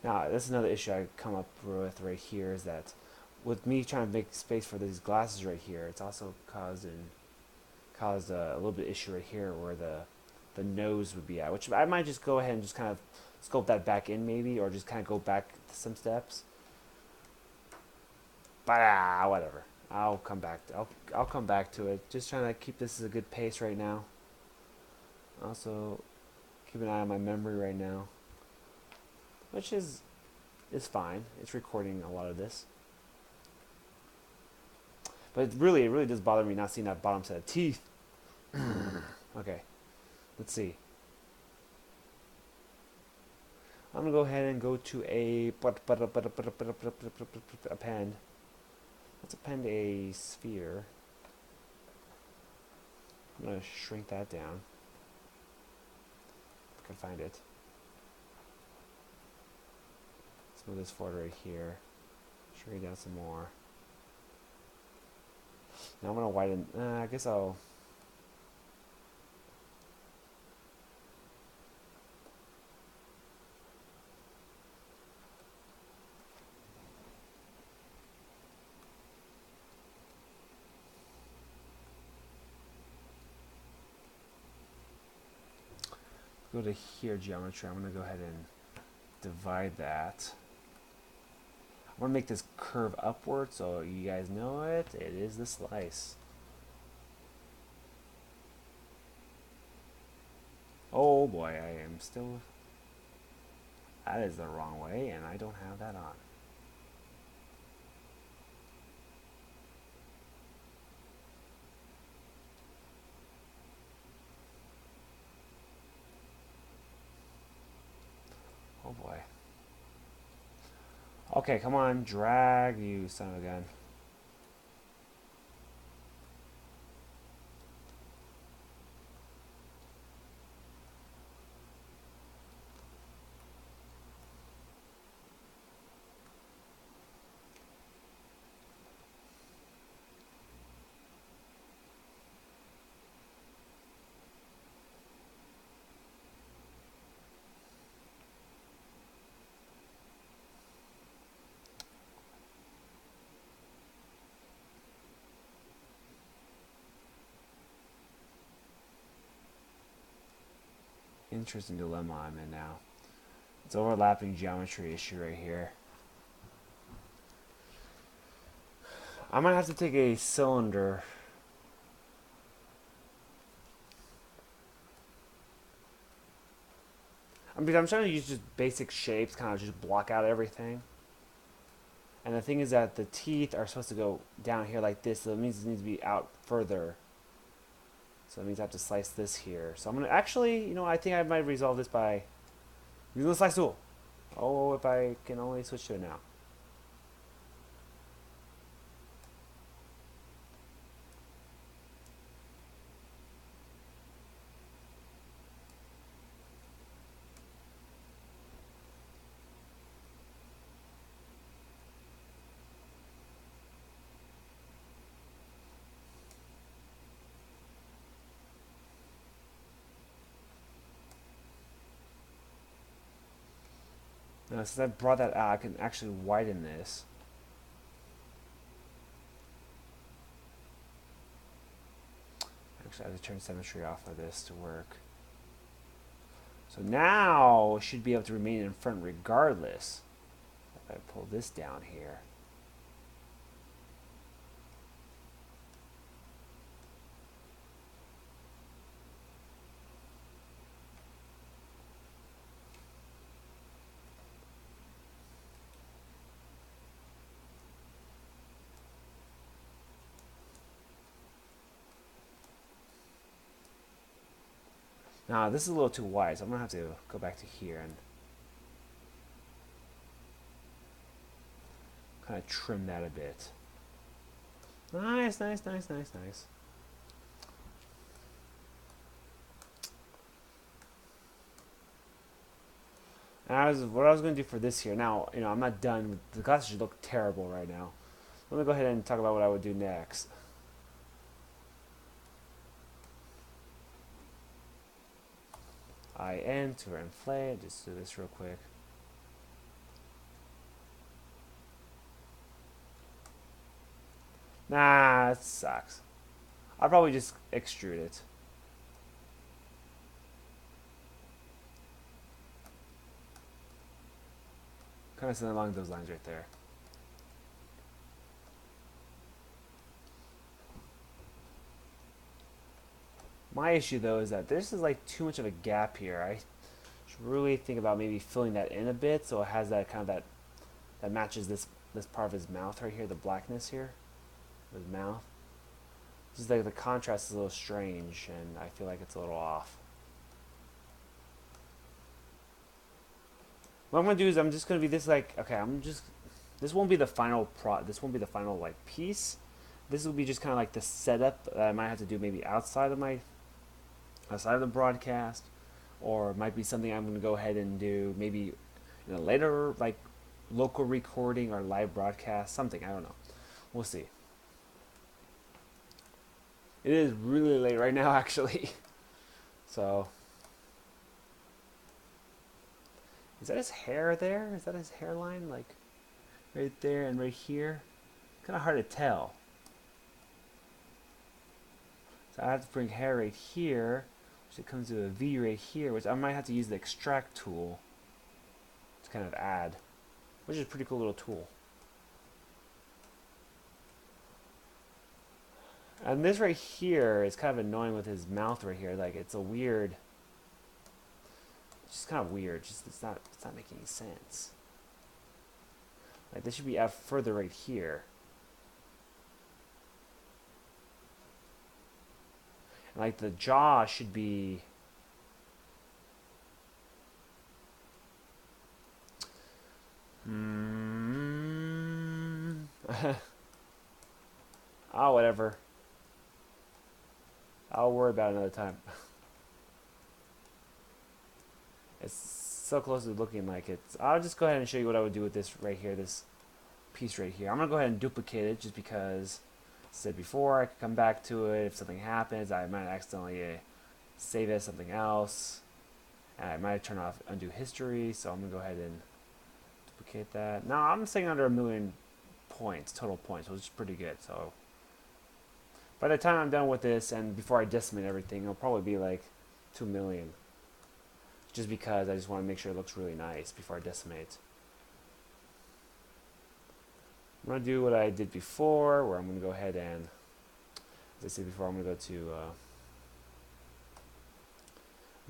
Now, this is another issue I come up with right here is that with me trying to make space for these glasses right here, it's also caused a little bit of issue right here where the nose would be at, which I might just go ahead and just kind of sculpt that back in maybe, or just kind of go back some steps. But whatever. I'll come back. I'll come back to it. Just trying to keep this as a good pace right now. Also, keep an eye on my memory right now, which is fine. It's recording a lot of this. But it really does bother me not seeing that bottom set of teeth. Okay, let's see. I'm gonna go ahead and go to append. Let's append a sphere. I'm gonna shrink that down. If I can find it. Let's move this forward right here. Shrink it down some more. Now I'm gonna widen. I guess I'll. Go to here, geometry. I'm gonna go ahead and divide that. I want to make this curve upward so you guys know it. It is the slice. Oh boy, I am still. That is the wrong way, and I don't have that on. Oh boy. Okay, come on, drag, you son of a gun. interesting dilemma I'm in now. It's overlapping geometry issue right here. I might have to take a cylinder. I'm trying to use just basic shapes, kind of just block out everything. And the thing is that the teeth are supposed to go down here like this, so it means it needs to be out further. So it means I have to slice this here. So I'm going to actually, you know, I think I might resolve this by using the slice tool. Oh, if I can only switch to it now. Now, since I brought that out, I can actually widen this. Actually, I have to turn symmetry off of this to work. So now it should be able to remain in front regardless. If I pull this down here. Now this is a little too wide, so I'm gonna have to go back to here and kind of trim that a bit. Nice, nice, nice, nice, nice. And what I was going to do for this here. Now, you know, I'm not done. The glasses look terrible right now. Let me go ahead and talk about what I would do next. IN to inflate. Just do this real quick. Nah, it sucks. I'll probably just extrude it. Kind of something along those lines right there. My issue though is that this is like too much of a gap here. I should really think about maybe filling that in a bit so it has that kind of that matches this part of his mouth right here, the blackness here, his mouth. Just like the contrast is a little strange, and I feel like it's a little off. What I'm gonna do is I'm just gonna be this like, okay, this won't be the final this won't be the final like piece. This will be just kind of like the setup that I might have to do maybe outside of the broadcast, or it might be something I'm gonna go ahead and do maybe in a later like local recording or live broadcast, something, I don't know. We'll see. It is really late right now actually. So is that his hair there? Is that his hairline? Like right there and right here? Kind of hard to tell. So I have to bring hair right here, which it comes to a V right here, which I might have to use the extract tool to kind of add, which is a pretty cool little tool. And this right here is kind of annoying with his mouth right here. Like it's a weird, it's just kind of weird. Just it's not making any sense. Like this should be out further right here. And like the jaw should be oh, whatever. I'll worry about it another time. It's so close to looking like it's... I'll just go ahead and show you what I would do with this right here, this piece right here. I'm going to go ahead and duplicate it just because I said before I could come back to it. If something happens, I might accidentally save it as something else. And I might turn off undo history, so I'm going to go ahead and duplicate that. Now, I'm saying under 1,000,000 points, total points, which is pretty good. So by the time I'm done with this and before I decimate everything, it'll probably be like 2 million. just because I just want to make sure it looks really nice before I decimate. I'm going to do what I did before, where I'm going to go ahead and, as I said before, I'm going to go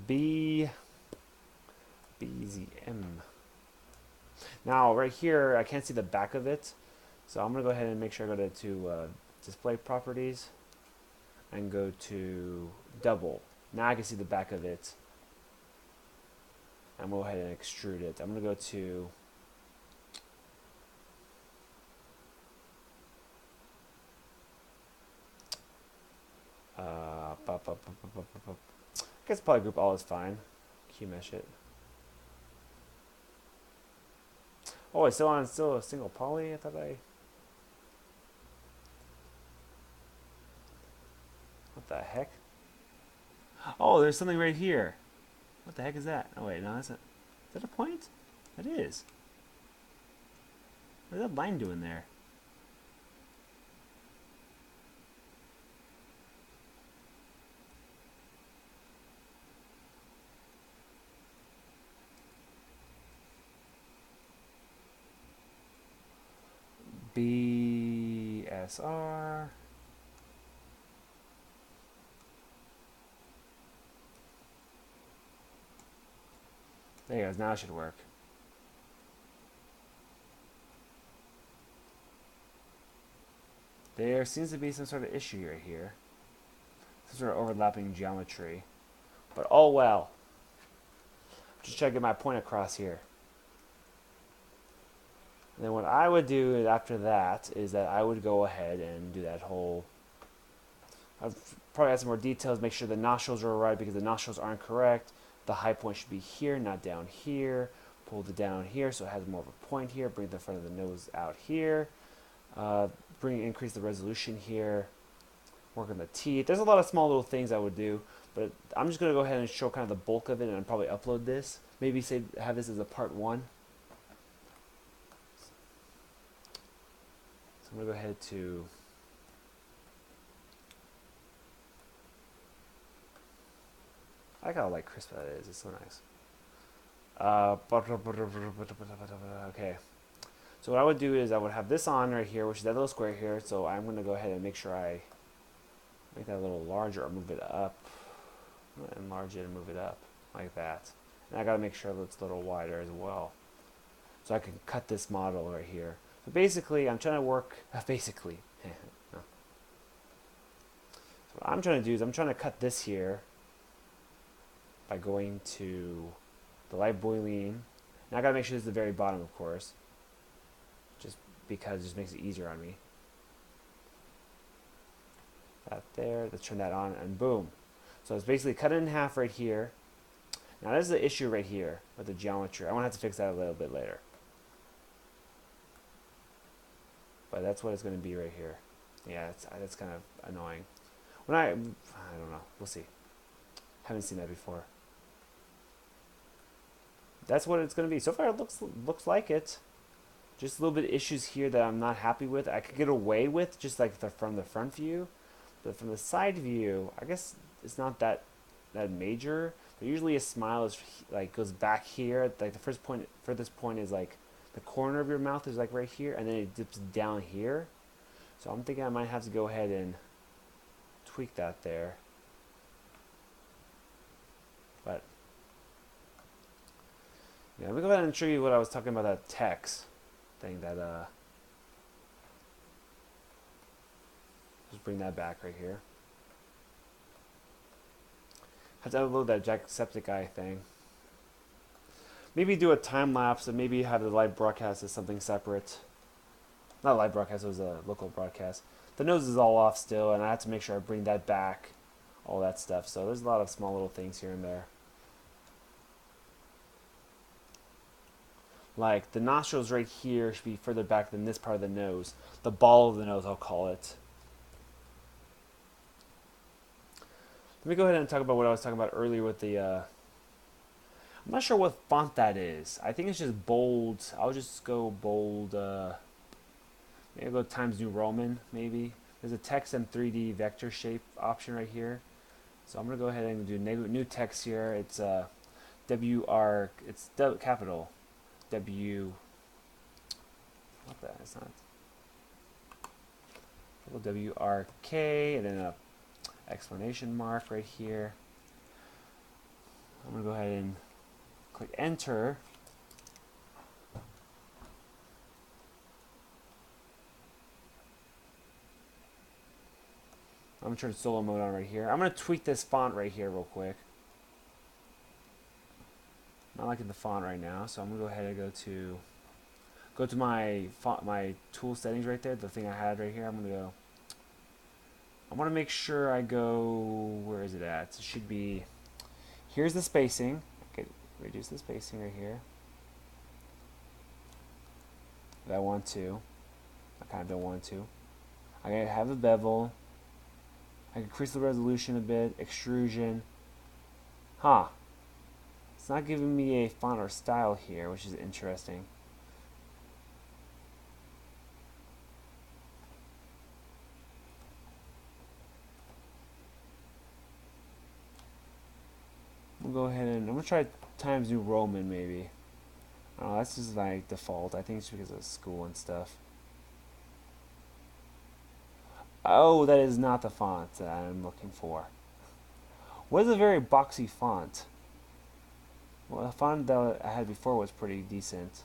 to BZM. Now, right here, I can't see the back of it, so I'm going to go ahead and make sure I go to Display Properties and go to Double. Now I can see the back of it. I'm going to go ahead and extrude it. I'm going to go to I guess polygroup all is fine. Key mesh it. Oh, it's still a single poly. I thought what the heck? Oh, there's something right here. What the heck is that? Oh wait, no, that's not. Is that a point? That is. What is that line doing there? BSR. There you go. Now it should work. There seems to be some sort of issue right here. Some sort of overlapping geometry. But oh well. Just try to get my point across here. And then what I would do after that is that I would go ahead and do that whole... I'd probably add some more details, make sure the nostrils are right because the nostrils aren't correct. The high point should be here, not down here. Pull it down here so it has more of a point here. Bring the front of the nose out here. Increase the resolution here. Work on the teeth. There's a lot of small little things I would do, but I'm just going to go ahead and show kind of the bulk of it and I'll probably upload this. Maybe say have this as a part 1. So I'm going to go ahead to... I like how like crisp that is. It's so nice. Okay. So what I would do is I would have this on right here, which is that little square here. So I'm going to go ahead and make sure I make that a little larger or move it up. Enlarge it and move it up like that. And I got to make sure it looks a little wider as well. So I can cut this model right here. So basically, I'm trying to work... basically. No. So what I'm trying to do is I'm trying to cut this here by going to the light boiling. Now I gotta make sure this is the very bottom, of course, just because it just makes it easier on me. That there, let's turn that on, and boom. So it's basically cut it in half right here. Now this is the issue right here with the geometry. I'm gonna have to fix that a little bit later. But that's what it's gonna be right here. Yeah, that's kind of annoying. I don't know, we'll see. Haven't seen that before. That's what it's going to be. So far it looks like it. Just a little bit of issues here that I'm not happy with. I could get away with just like from the front view. But from the side view, I guess it's not that major. But usually a smile is like goes back here. Like the furthest point is like the corner of your mouth is like right here. And then it dips down here. So I'm thinking I might have to go ahead and tweak that there. But yeah, let me go ahead and show you what I was talking about, that text thing that just bring that back right here. Have to upload that Jacksepticeye thing. Maybe do a time lapse and maybe have the live broadcast as something separate. Not live broadcast, it was a local broadcast. The nose is all off still and I have to make sure I bring that back. All that stuff. So there's a lot of small little things here and there. Like the nostrils right here should be further back than this part of the nose. The ball of the nose, I'll call it. Let me go ahead and talk about what I was talking about earlier with the... I'm not sure what font that is. I think it's just bold. I'll just go bold. Maybe I'll go Times New Roman, maybe. There's a text and 3D vector shape option right here. So I'm going to go ahead and do new text here. It's WR, it's capital W, what the, it's not, WRK, and then a exclamation mark right here. I'm going to go ahead and click enter. I'm going to turn solo mode on right here. I'm going to tweak this font right here real quick. Not liking the font right now, so I'm going to go ahead and go to my font, my tool settings right there, the thing I had right here. I want to make sure I go, where is it at? It should be, here's the spacing. Okay, reduce the spacing right here. If I want to. I kind of don't want to. I have the bevel. I can increase the resolution a bit, extrusion. Huh. It's not giving me a font or style here, which is interesting. We'll go ahead and I'm gonna try Times New Roman maybe. Oh, that's just like default. I think it's because of school and stuff. Oh, that is not the font that I'm looking for. What is a very boxy font? Well, the font that I had before was pretty decent.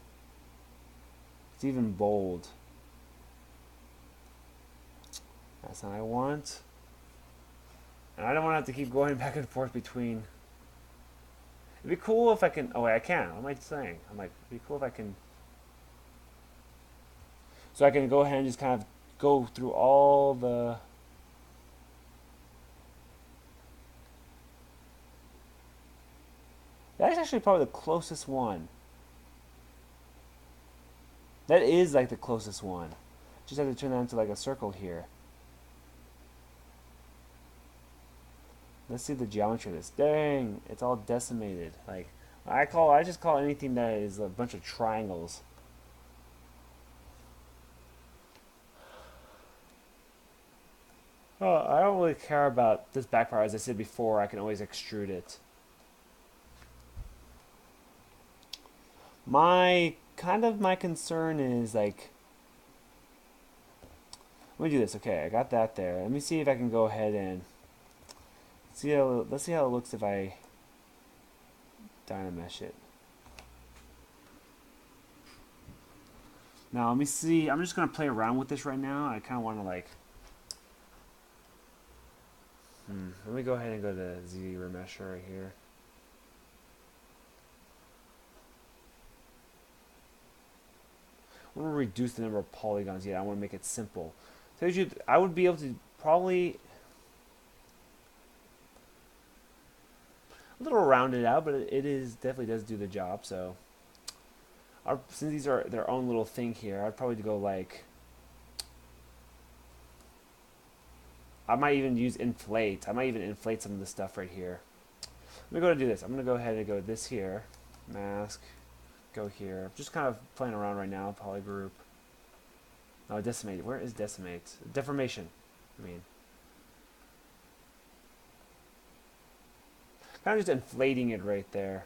It's even bold. That's not what I want. And I don't want to have to keep going back and forth between. It'd be cool if I can. Oh wait, I can. What am I saying? I'm like, it'd be cool if I can. So I can go ahead and just kind of go through all the. That's actually probably the closest one. That is like the closest one. Just have to turn that into like a circle here. Let's see the geometry of this. Dang, it's all decimated. Like I just call anything that is a bunch of triangles. Oh, I don't really care about this back part. As I said before, I can always extrude it. My concern is like, let me do this. Okay, I got that there. Let me see if I can go ahead and let's see how it looks if I dynamesh it. Now let me see. I'm just gonna play around with this right now. I kind of want to like. Let me go ahead and go to ZRemesher right here. I want to reduce the number of polygons. Yeah, I want to make it simple. Tells you I would be able to probably a little rounded out, but it is definitely does do the job. So, since these are their own little thing here, I'd probably go like. I might even use inflate. I might even inflate some of the stuff right here. Let me go to do this. I'm going to go ahead and go this here. Mask. Go here. Just kind of playing around right now. Polygroup. Oh, decimate. Where is decimate? Deformation. I mean. Kind of just inflating it right there.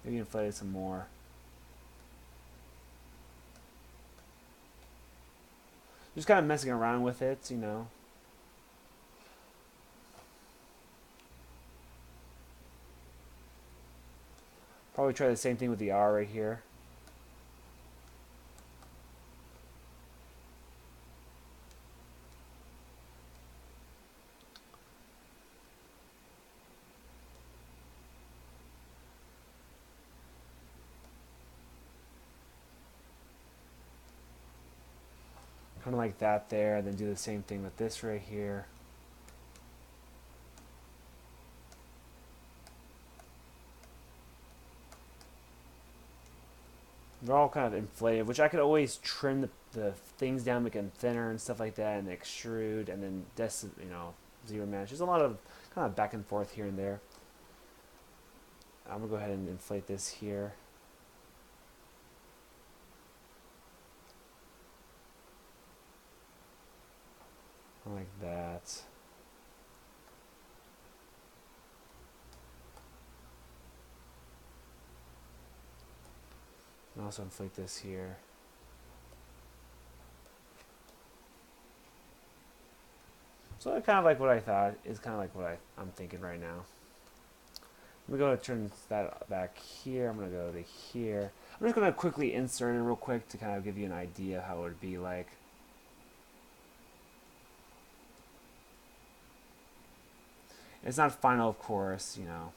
Maybe inflate it some more. Just kind of messing around with it, you know. Probably try the same thing with the R right here. Kind of like that there, and then do the same thing with this right here. They're all kind of inflated, which I could always trim the things down, make them thinner and stuff like that, and extrude, and then zero manage. There's a lot of kind of back and forth here and there. I'm gonna go ahead and inflate this here. Like that. And also inflate this here. So kind of like what I thought is kind of like what I'm thinking right now. I'm going to turn that back here. I'm going to go to here. I'm just going to quickly insert it real quick to kind of give you an idea how it would be like. It's not final, of course, you know.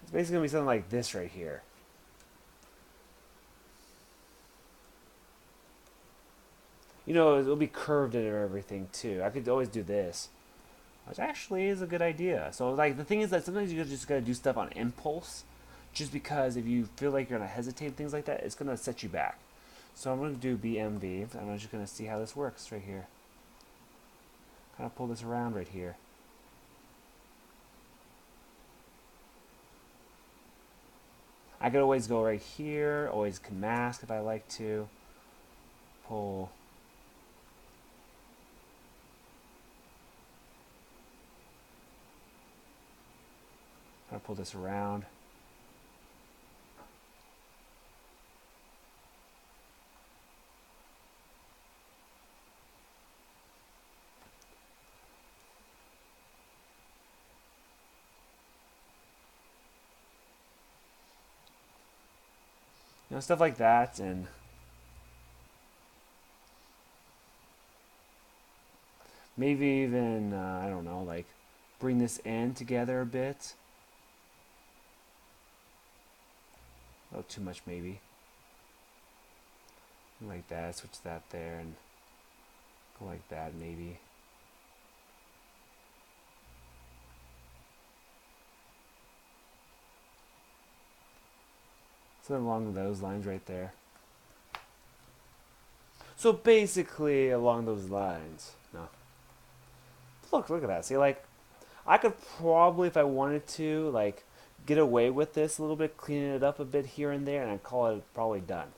It's basically going to be something like this right here. You know, it'll be curved and everything too. I could always do this, which actually is a good idea. So like the thing is that sometimes you just gotta do stuff on impulse, just because if you feel like you're gonna hesitate and things like that, it's gonna set you back. So I'm gonna do BMB, and I'm just gonna see how this works right here. Kind of pull this around right here. I could always go right here, always can mask if I like to. Pull. Kind of pull this around. You know, stuff like that, and maybe even, I don't know, like bring this in together a bit. Oh, too much maybe. Like that, switch that there, and go like that maybe. Something along those lines right there. So basically along those lines. No. Look at that. See, like, I could probably, if I wanted to, like, get away with this a little bit, cleaning it up a bit here and there, and I'd call it probably done.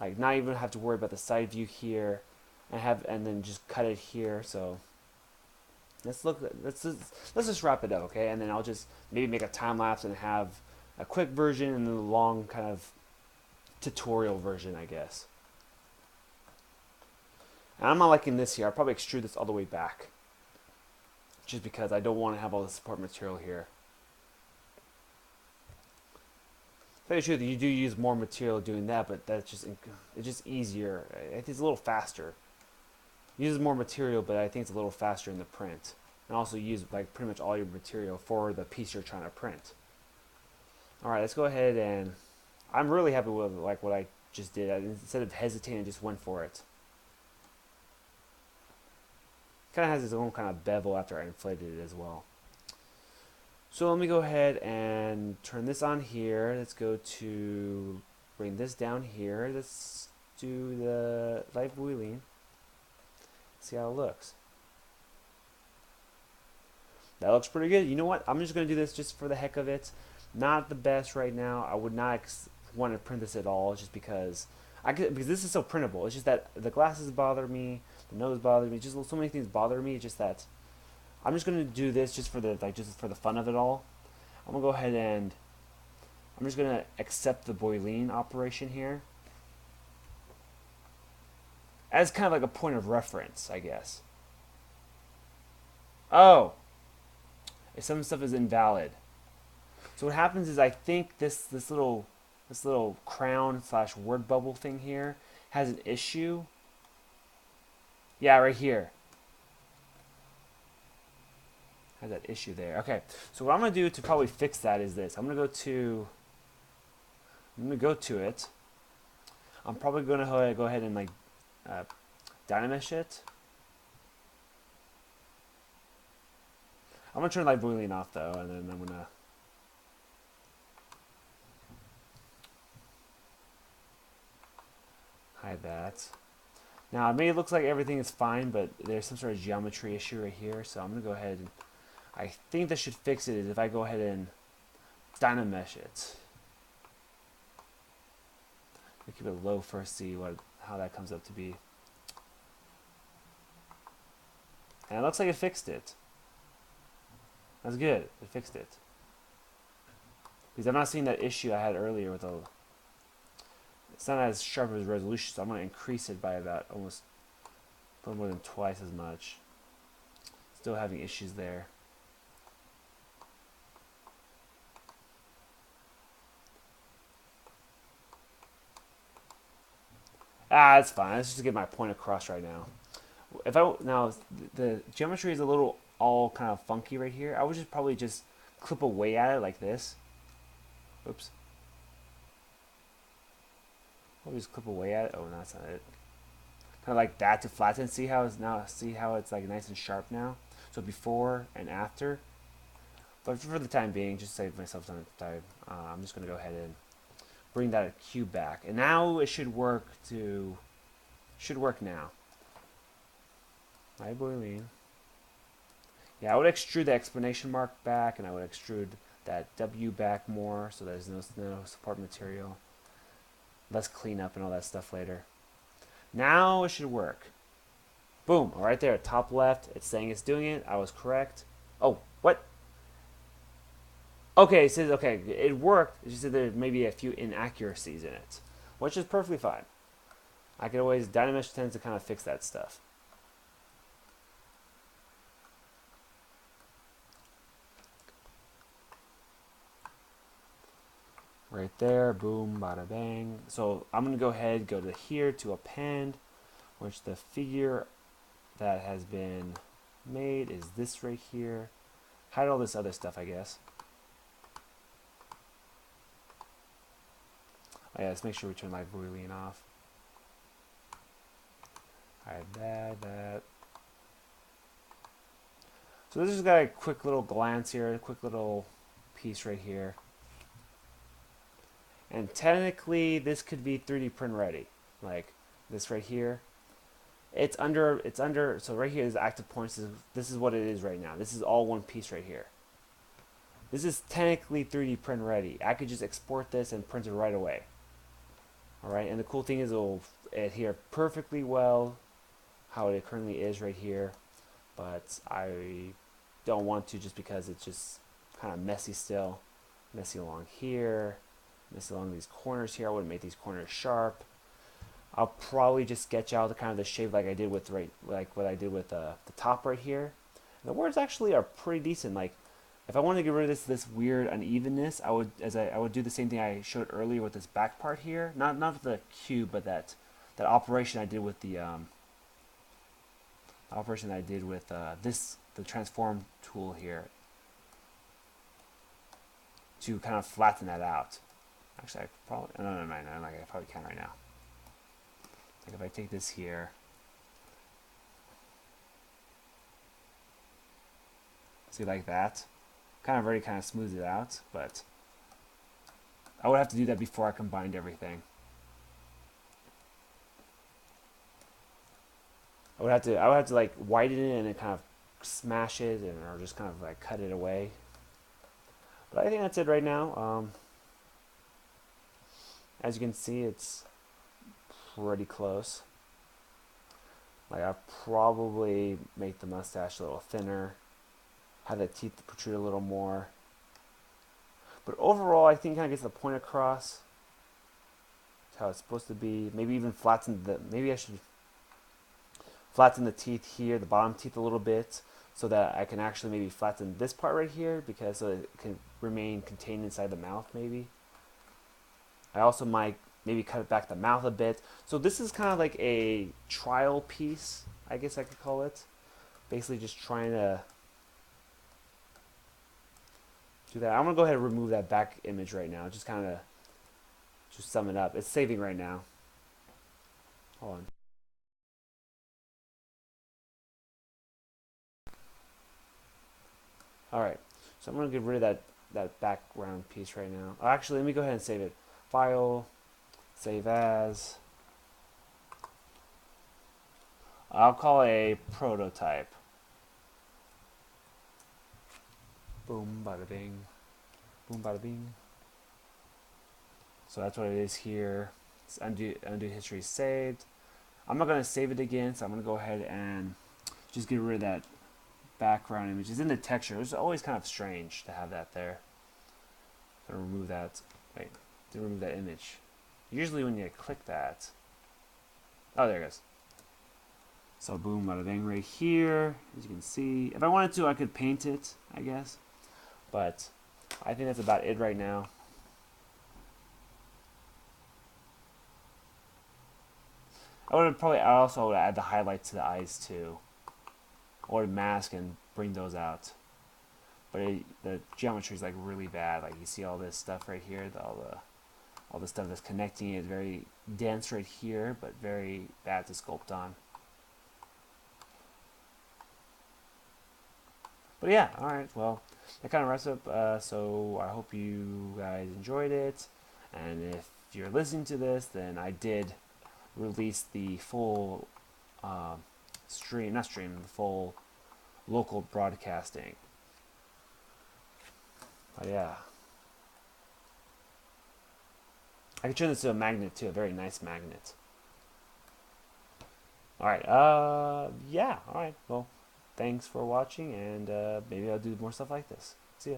Like, not even have to worry about the side view here, and then just cut it here. So let's just wrap it up, okay? And then I'll just maybe make a time lapse and have a quick version and then a long kind of tutorial version, I guess. And I'm not liking this here. I'll probably extrude this all the way back, just because I don't want to have all the support material here. To tell you the truth, you do use more material doing that, but it's just easier. It's a little faster. It uses more material, but I think it's a little faster in the print. And also use like pretty much all your material for the piece you're trying to print. All right, let's go ahead, and I'm really happy with like what I just did. Instead of hesitating, I just went for it. Kind of has its own kind of bevel after I inflated it as well. So let me go ahead and turn this on here. Let's go to bring this down here. Let's do the light boiling. See how it looks. That looks pretty good. You know what? I'm just going to do this just for the heck of it. Not the best right now. I would not want to print this at all, just because because this is so printable. It's just that the glasses bother me, the nose bothers me. Just so many things bother me. It's just that I'm just going to do this just for the fun of it all. I'm going to go ahead and I'm just going to accept the boiling operation here as kind of like a point of reference, I guess. Oh, if some stuff is invalid. So what happens is I think this little crown / word bubble thing here has an issue. Yeah, right here. Has that issue there. Okay. So what I'm gonna do to probably fix that is this. I'm gonna go to it. I'm probably gonna go ahead and like dynamesh it. I'm gonna turn light boiling off though, and then I'm gonna Hide that. Now, maybe it looks like everything is fine, but there's some sort of geometry issue right here, so I'm going to go ahead and I think that should fix it is if I go ahead and dynamesh it. I'll keep it low first, see how that comes up to be. And it looks like it fixed it. That's good. It fixed it. Because I'm not seeing that issue I had earlier with the... It's not as sharp as resolution, so I'm going to increase it by about almost a little more than twice as much. Still having issues there. It's fine. Let's just get my point across right now. If I now the geometry is a little all kind of funky right here, I would just probably just clip away at it like this. Oops. I'll just clip away at it. Oh, no, that's not it. Kind of like that to flatten. See how it's like nice and sharp now. So before and after. But for the time being, just save myself some time. I'm just gonna go ahead and bring that cube back, and now it should work now. Right, Boileen? Yeah, I would extrude the exclamation mark back, and I would extrude that W back more, so there's no support material. Less cleanup and all that stuff later. Now it should work. Boom, right there, top left, it's saying it's doing it. I was correct. Oh, what? Okay, it says, okay, it worked. It just said there may be a few inaccuracies in it, which is perfectly fine. I can always, Dynamesh tends to kind of fix that stuff. Right there, boom, bada bang. So I'm going to go ahead, go to here to append, which the figure that has been made is this right here. Hide all this other stuff, I guess. Oh yeah, let's make sure we turn my Boolean off. Hide that. So this has got a quick little glance here, a quick little piece right here. And technically, this could be 3D print ready. Like this right here. It's under, so right here is active points. This is what it is right now. This is all one piece right here. This is technically 3D print ready. I could just export this and print it right away. Alright, and the cool thing is it will adhere perfectly well how it currently is right here. But I don't want to just because it's just kind of messy still. Messy along here. Messy along these corners here. I wouldn't make these corners sharp. I'll probably just sketch out the kind of the shape like I did with what I did with the top right here. And the words actually are pretty decent. Like if I wanted to get rid of this weird unevenness, I would do the same thing I showed earlier with this back part here. Not with the cube, but that operation I did with the the transform tool here to kind of flatten that out. Actually, I probably I probably can right now. Like if I take this here, see like that, kind of already kind of smooths it out, but I would have to do that before I combined everything. I would have to like whiten it and then kind of smash it or just kind of like cut it away. But I think that's it right now. As you can see, it's pretty close. Like I'll probably make the mustache a little thinner, have the teeth protrude a little more. But overall, I think it kind of gets the point across. That's how it's supposed to be. Maybe even maybe I should flatten the teeth here, the bottom teeth a little bit, so that I can actually maybe flatten this part right here, because so it can remain contained inside the mouth maybe. I also might maybe cut back the mouth a bit. So this is kind of like a trial piece, I guess I could call it. Basically just trying to do that. I'm going to go ahead and remove that back image right now. Just kind of just sum it up. It's saving right now. Hold on. Alright, so I'm going to get rid of that background piece right now. Actually, let me go ahead and save it. File, save as. I'll call it a prototype. Boom, bada bing. Boom, bada bing. So that's what it is here. It's undo history saved. I'm not going to save it again, so I'm going to go ahead and just get rid of that background image. It's in the texture. It's always kind of strange to have that there. I'm going to remove that. Wait, to remove that image. Usually when you click that. Oh, there it goes. So boom, bada bang right here. As you can see. If I wanted to, I could paint it, I guess. But I think that's about it right now. I also would add the highlights to the eyes too, or mask and bring those out. But the geometry is like really bad. Like you see all this stuff right here, all the stuff that's connecting is very dense right here, but very bad to sculpt on. But yeah, all right. Well, that kind of wraps up. So I hope you guys enjoyed it, and if you're listening to this, then I did release the full the full local broadcasting. But yeah, I can turn this to a magnet too, a very nice magnet. All right, yeah, all right. Well, thanks for watching, and maybe I'll do more stuff like this. See ya.